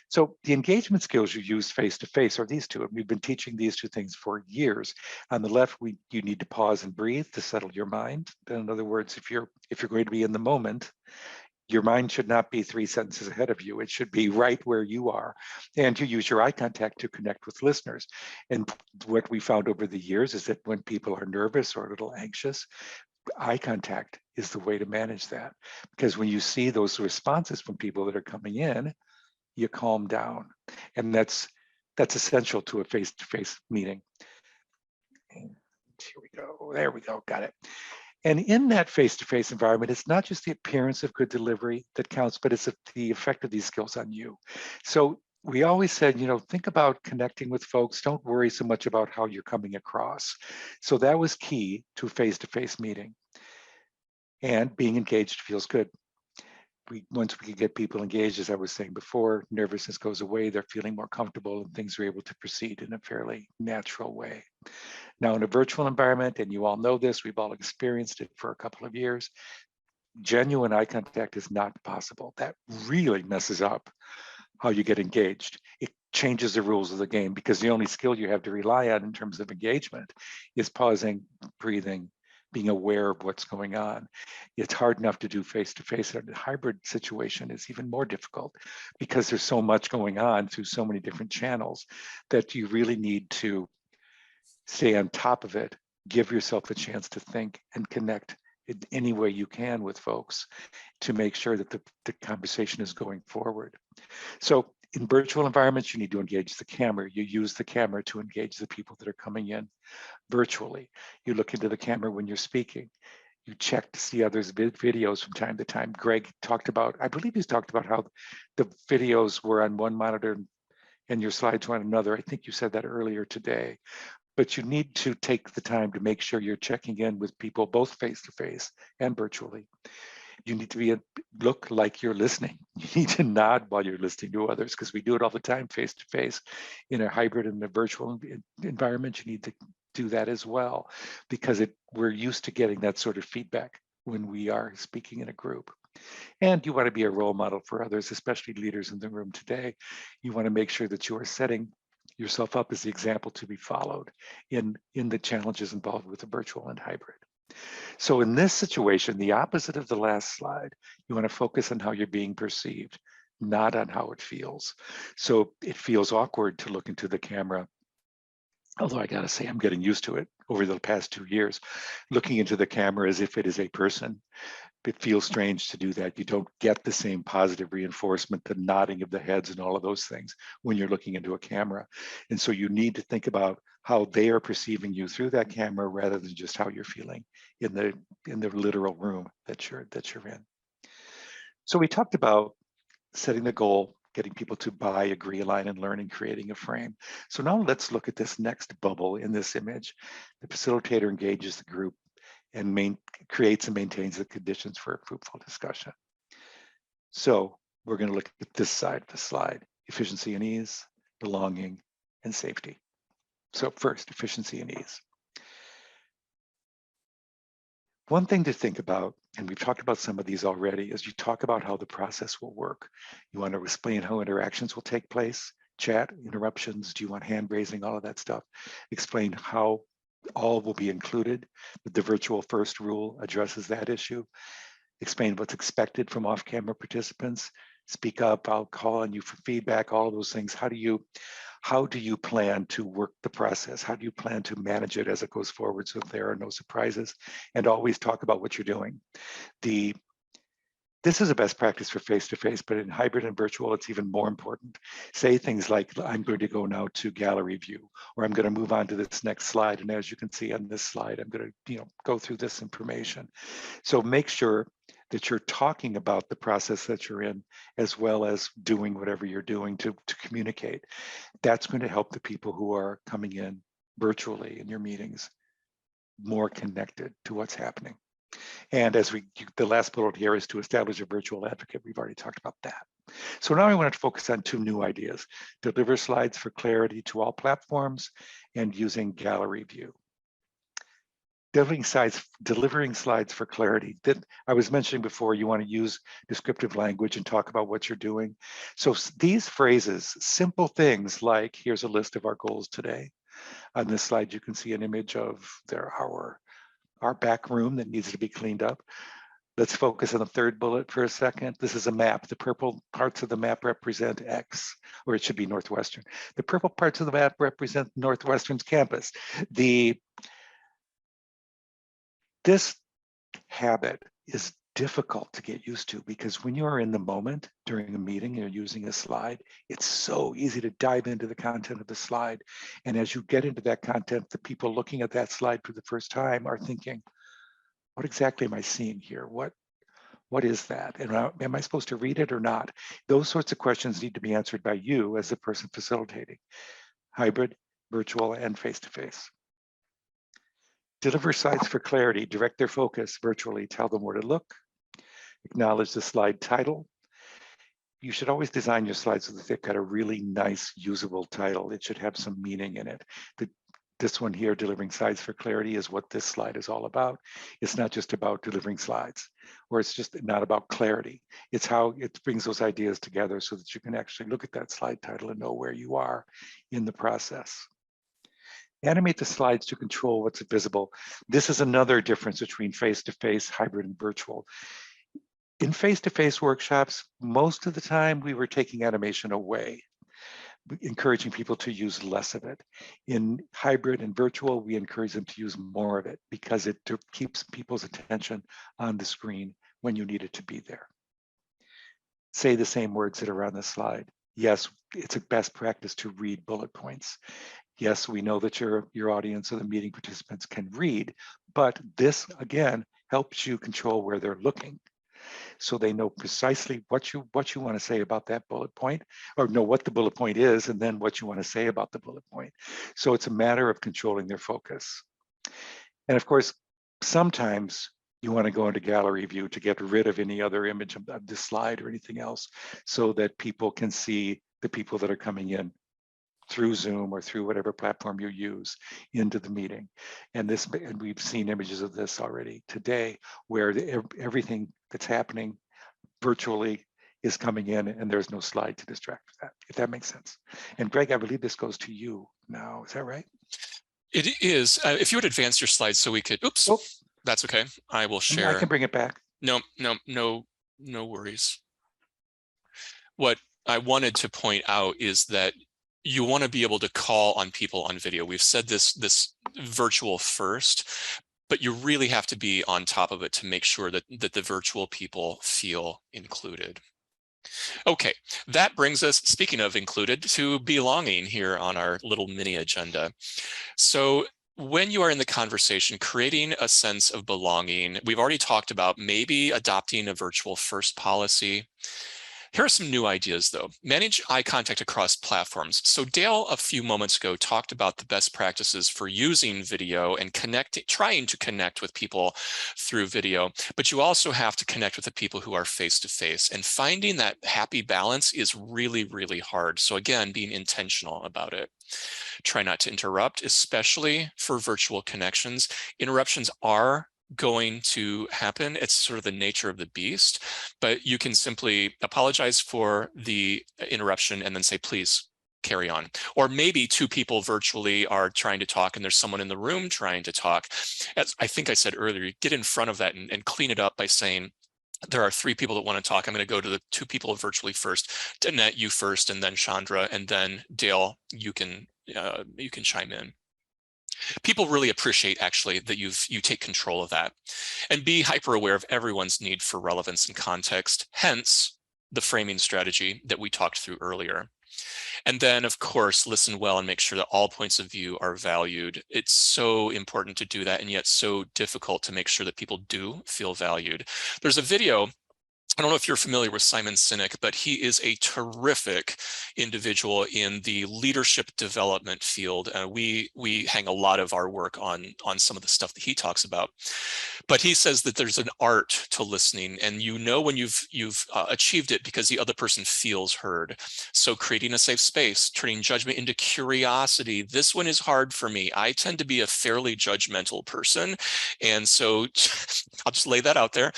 So the engagement skills you use face-to-face are these two, and we've been teaching these two things for years. On the left, you need to pause and breathe to settle your mind. In other words, if you're going to be in the moment, your mind should not be 3 sentences ahead of you. It should be right where you are. And you use your eye contact to connect with listeners. And what we found over the years is that when people are nervous or a little anxious, eye contact is the way to manage that. Because when you see those responses from people that are coming in, you calm down. And that's essential to a face-to-face meeting. And here we go. There we go. Got it. And in that face-to-face environment, it's not just the appearance of good delivery that counts, but it's the effect of these skills on you. So we always said, think about connecting with folks. Don't worry so much about how you're coming across. So that was key to a face-to-face meeting. And being engaged feels good. Once we can get people engaged, as I was saying before, nervousness goes away, they're feeling more comfortable, and things are able to proceed in a fairly natural way. Now, in a virtual environment, and you all know this, we've all experienced it for a couple of years, genuine eye contact is not possible. That really messes up how you get engaged. It changes the rules of the game, because the only skill you have to rely on in terms of engagement is pausing, breathing, being aware of what's going on. It's hard enough to do face-to-face. A hybrid situation is even more difficult because there's so much going on through so many different channels that you really need to stay on top of it, give yourself a chance to think and connect in any way you can with folks to make sure that the conversation is going forward. So in virtual environments, you need to engage the camera. You use the camera to engage the people that are coming in virtually. You look into the camera when you're speaking. You check to see others' videos from time to time. Greg talked about, I believe he's talked about how the videos were on one monitor and your slides were on another. I think you said that earlier today. But you need to take the time to make sure you're checking in with people both face-to-face and virtually. You need to look like you're listening. You need to nod while you're listening to others, because we do it all the time face to face. In a hybrid and a virtual environment, you need to do that as well, because we're used to getting that sort of feedback when we are speaking in a group. And you want to be a role model for others, especially leaders in the room today. You want to make sure that you are setting yourself up as the example to be followed in the challenges involved with the virtual and hybrid. So in this situation, the opposite of the last slide, you want to focus on how you're being perceived, not on how it feels. So it feels awkward to look into the camera, although I gotta say, I'm getting used to it over the past 2 years, looking into the camera as if it is a person. It feels strange to do that. You don't get the same positive reinforcement, the nodding of the heads and all of those things when you're looking into a camera. And so you need to think about how they are perceiving you through that camera rather than just how you're feeling in the literal room that you're in. So we talked about setting the goal, getting people to buy, agree, align, and learn, and creating a frame. So now let's look at this next bubble in this image. The facilitator engages the group and creates and maintains the conditions for a fruitful discussion. So we're going to look at this side of the slide: efficiency and ease, belonging, and safety. So first, efficiency and ease. One thing to think about, and we've talked about some of these already, is you talk about how the process will work. You want to explain how interactions will take place, chat, interruptions, do you want hand raising, all of that stuff. Explain how all will be included. The virtual first rule addresses that issue. Explain what's expected from off-camera participants. Speak up, I'll call on you for feedback, all of those things. How do you plan to work the process? How do you plan to manage it as it goes forward so there are no surprises? And always talk about what you're doing. This is a best practice for face-to-face, but in hybrid and virtual, it's even more important. Say things like, I'm going to go now to gallery view, or I'm going to move on to this next slide. And as you can see on this slide, I'm going to go through this information. So make sure that you're talking about the process that you're in, as well as doing whatever you're doing to communicate. That's going to help the people who are coming in virtually in your meetings more connected to what's happening. And the last bullet here is to establish a virtual advocate. We've already talked about that. So now I want to focus on 2 new ideas: deliver slides for clarity to all platforms and using gallery view. Delivering slides for clarity. That I was mentioning before, you want to use descriptive language and talk about what you're doing. So these phrases, simple things like, here's a list of our goals today. On this slide, you can see an image of our back room that needs to be cleaned up. Let's focus on the third bullet for a second. This is a map. The purple parts of the map represent X, or it should be Northwestern. The purple parts of the map represent Northwestern's campus. This habit is difficult to get used to, because when you are in the moment during a meeting, you're using a slide, it's so easy to dive into the content of the slide. And as you get into that content, the people looking at that slide for the first time are thinking, what exactly am I seeing here? What is that? And am I supposed to read it or not? Those sorts of questions need to be answered by you as the person facilitating, hybrid, virtual, and face-to-face. Deliver slides for clarity, direct their focus virtually, tell them where to look, acknowledge the slide title. You should always design your slides so that they've got a really nice, usable title. It should have some meaning in it. This one here, delivering slides for clarity, is what this slide is all about. It's not just about delivering slides, or it's just not about clarity. It's how it brings those ideas together so that you can actually look at that slide title and know where you are in the process. Animate the slides to control what's visible. This is another difference between face-to-face, hybrid, and virtual. In face-to-face workshops, most of the time we were taking animation away, encouraging people to use less of it. In hybrid and virtual, we encourage them to use more of it because it keeps people's attention on the screen when you need it to be there. Say the same words that are on the slide. Yes, it's a best practice to read bullet points. Yes, we know that your audience or the meeting participants can read, but this, again, helps you control where they're looking, so they know precisely what you want to say about that bullet point, or know what the bullet point is, and then what you want to say about the bullet point. So it's a matter of controlling their focus. And of course, sometimes You want to go into gallery view to get rid of any other image of this slide or anything else, so that people can see the people that are coming in through Zoom or through whatever platform you use into the meeting. And we've seen images of this already today, where everything that's happening virtually is coming in and there's no slide to distract that, if that makes sense. And Greg, I believe this goes to you now, is that right? It is. If you would advance your slides so we could, oops, Oh, that's okay. I will share. I can bring it back. No worries. What I wanted to point out is that you want to be able to call on people on video. We've said this virtual first, but you really have to be on top of it to make sure that the virtual people feel included. Okay, that brings us, speaking of included, to belonging here on our little mini agenda. So when you are in the conversation, creating a sense of belonging, we've already talked about maybe adopting a virtual first policy. Here are some new ideas though. Manage eye contact across platforms. So Dale, a few moments ago, talked about the best practices for using video and trying to connect with people through video, but you also have to connect with the people who are face-to-face, and finding that happy balance is really, really hard. So again, being intentional about it. Try not to interrupt, especially for virtual connections. Interruptions are going to happen. It's sort of the nature of the beast, but you can simply apologize for the interruption and then say, please carry on. Or maybe two people virtually are trying to talk and there's someone in the room trying to talk. As I think I said earlier, get in front of that and clean it up by saying, there are three people that want to talk. I'm going to go to the two people virtually first. Danette, you first, and then Chandra, and then Dale, you can chime in. People really appreciate actually that you take control of that, and be hyper aware of everyone's need for relevance and context, hence the framing strategy that we talked through earlier. And then of course, listen well and make sure that all points of view are valued. It's so important to do that, and yet so difficult to make sure that people do feel valued. There's a video, I don't know if you're familiar with Simon Sinek, but he is a terrific individual in the leadership development field. We hang a lot of our work on some of the stuff that he talks about. But he says that there's an art to listening, and you know when you've achieved it because the other person feels heard. So creating a safe space, turning judgment into curiosity. This one is hard for me. I tend to be a fairly judgmental person, and so I'll just lay that out there.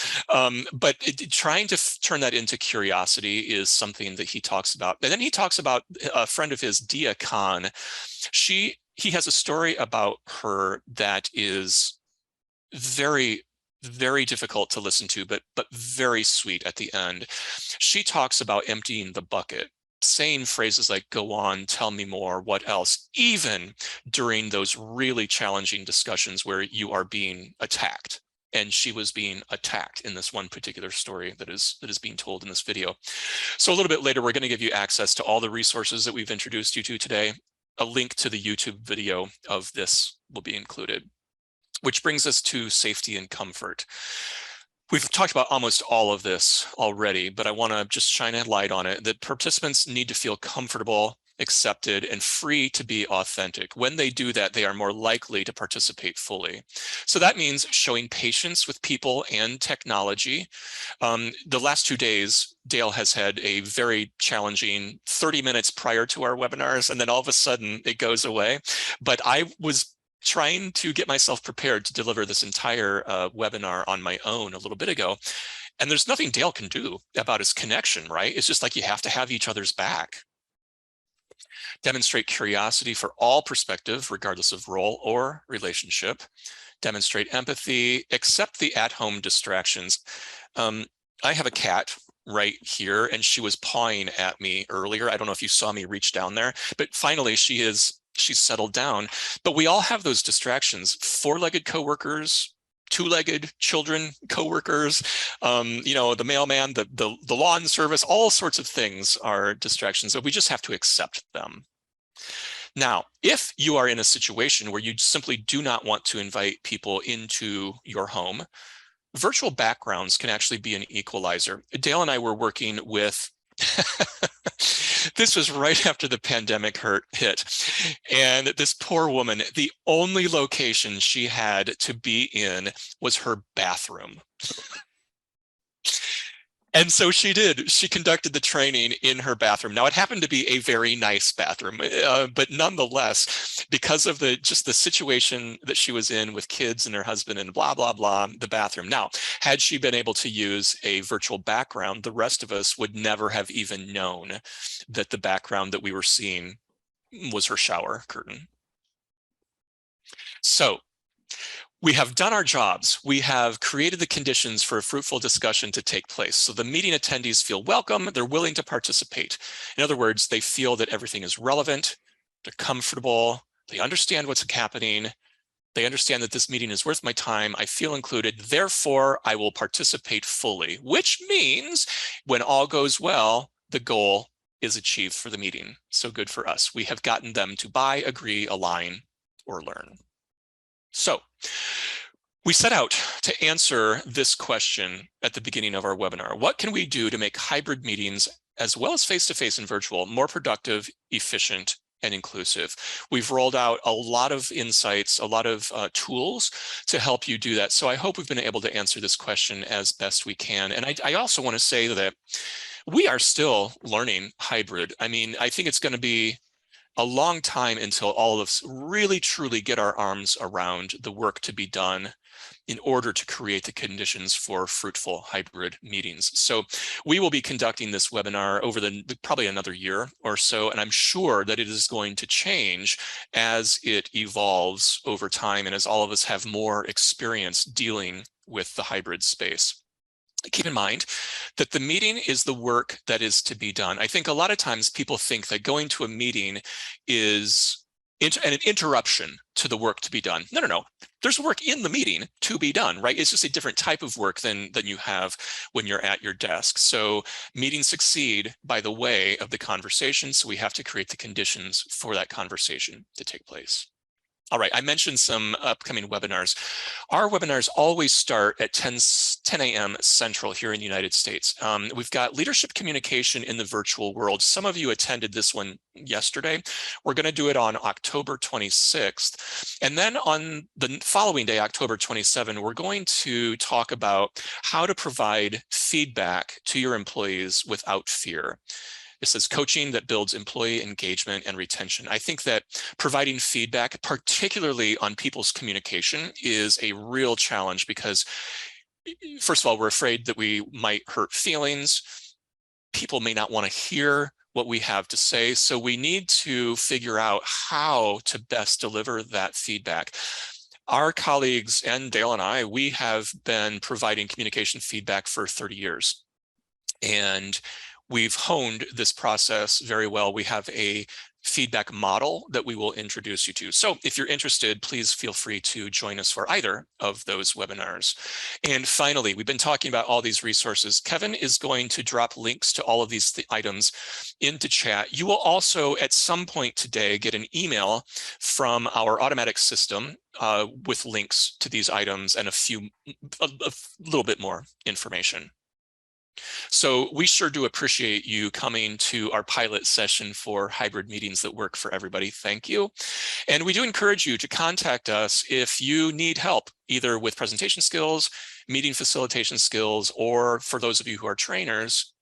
But trying to turn that into curiosity is something that he talks about. And then he talks about a friend of his, Dia Khan. He has a story about her that is very, very difficult to listen to, but very sweet at the end. She talks about emptying the bucket, saying phrases like, go on, tell me more, what else, even during those really challenging discussions where you are being attacked. And she was being attacked in this one particular story that is being told in this video. So a little bit later, we're going to give you access to all the resources that we've introduced you to today. A link to the YouTube video of this will be included, which brings us to safety and comfort. We've talked about almost all of this already, but I want to just shine a light on it. That participants need to feel comfortable, accepted, and free to be authentic. When they do that, they are more likely to participate fully. So that means showing patience with people and technology. The last 2 days, Dale has had a very challenging 30 minutes prior to our webinars, and then all of a sudden it goes away. But I was trying to get myself prepared to deliver this entire webinar on my own a little bit ago. And there's nothing Dale can do about his connection, right? It's just like you have to have each other's back. Demonstrate curiosity for all perspective, regardless of role or relationship. Demonstrate empathy, accept the at-home distractions. I have a cat right here, and she was pawing at me earlier. I don't know if you saw me reach down there, but finally she's settled down. But we all have those distractions. Four-legged coworkers, two-legged children, coworkers, the mailman, the lawn service, all sorts of things are distractions, but we just have to accept them. Now, if you are in a situation where you simply do not want to invite people into your home, virtual backgrounds can actually be an equalizer. Dale and I were working with This was right after the pandemic hit. And this poor woman, the only location she had to be in was her bathroom. And so she did. She conducted the training in her bathroom. Now, it happened to be a very nice bathroom, but nonetheless, because of just the situation that she was in with kids and her husband and blah, blah, blah, the bathroom. Now, had she been able to use a virtual background, the rest of us would never have even known that the background that we were seeing was her shower curtain. So, we have done our jobs. We have created the conditions for a fruitful discussion to take place. So the meeting attendees feel welcome. They're willing to participate. In other words, they feel that everything is relevant. They're comfortable. They understand what's happening. They understand that this meeting is worth my time. I feel included. Therefore, I will participate fully, which means when all goes well, the goal is achieved for the meeting. So good for us. We have gotten them to buy, agree, align, or learn. So we set out to answer this question at the beginning of our webinar. What can we do to make hybrid meetings, as well as face-to-face and virtual, more productive, efficient, and inclusive? We've rolled out a lot of insights, a lot of tools to help you do that. So I hope we've been able to answer this question as best we can. And I also want to say that we are still learning hybrid. I mean, I think it's going to be a long time until all of us really truly get our arms around the work to be done in order to create the conditions for fruitful hybrid meetings. So we will be conducting this webinar over probably another year or so, and I'm sure that it is going to change as it evolves over time and as all of us have more experience dealing with the hybrid space. Keep in mind that the meeting is the work that is to be done. I think a lot of times people think that going to a meeting is an interruption to the work to be done. No, no, no. There's work in the meeting to be done, right? It's just a different type of work than you have when you're at your desk. So meetings succeed by the way of the conversation. So we have to create the conditions for that conversation to take place. All right, I mentioned some upcoming webinars. Our webinars always start at 10 a.m. Central here in the United States. We've got leadership communication in the virtual world. Some of you attended this one yesterday. We're going to do it on October 26th. And then on the following day, October 27, we're going to talk about how to provide feedback to your employees without fear. It says coaching that builds employee engagement and retention. I think that providing feedback, particularly on people's communication, is a real challenge because, first of all, we're afraid that we might hurt feelings. People may not want to hear what we have to say. So we need to figure out how to best deliver that feedback. Our colleagues and Dale and I, we have been providing communication feedback for 30 years. And we've honed this process very well. We have a feedback model that we will introduce you to. So if you're interested, please feel free to join us for either of those webinars. And finally, we've been talking about all these resources. Kevin is going to drop links to all of these items into chat. You will also, at some point today, get an email from our automatic system with links to these items and a little bit more information. So we sure do appreciate you coming to our pilot session for hybrid meetings that work for everybody. Thank you. And we do encourage you to contact us if you need help, either with presentation skills, meeting facilitation skills, or for those of you who are trainers,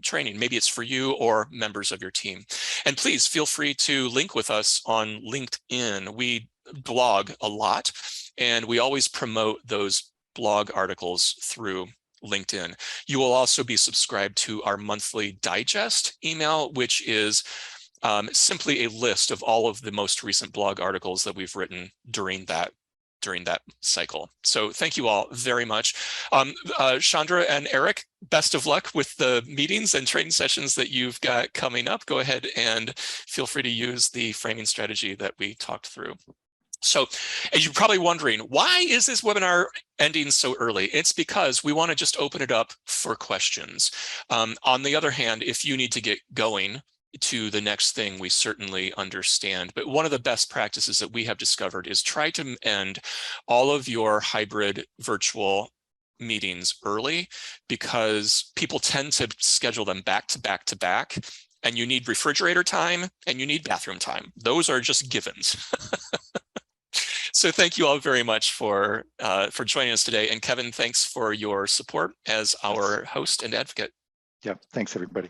training. Maybe it's for you or members of your team. And please feel free to link with us on LinkedIn. We blog a lot, and we always promote those blog articles through LinkedIn. You will also be subscribed to our monthly digest email, which is simply a list of all of the most recent blog articles that we've written during that cycle. So thank you all very much. Chandra and Eric, best of luck with the meetings and training sessions that you've got coming up. Go ahead and feel free to use the framing strategy that we talked through. So as you're probably wondering, why is this webinar ending so early? It's because we want to just open it up for questions. On the other hand, if you need to get going to the next thing, we certainly understand. But one of the best practices that we have discovered is try to end all of your hybrid virtual meetings early, because people tend to schedule them back to back to back. and you need refrigerator time, and you need bathroom time. Those are just givens. So thank you all very much for joining us today. And Kevin, thanks for your support as our host and advocate. Yeah, thanks everybody.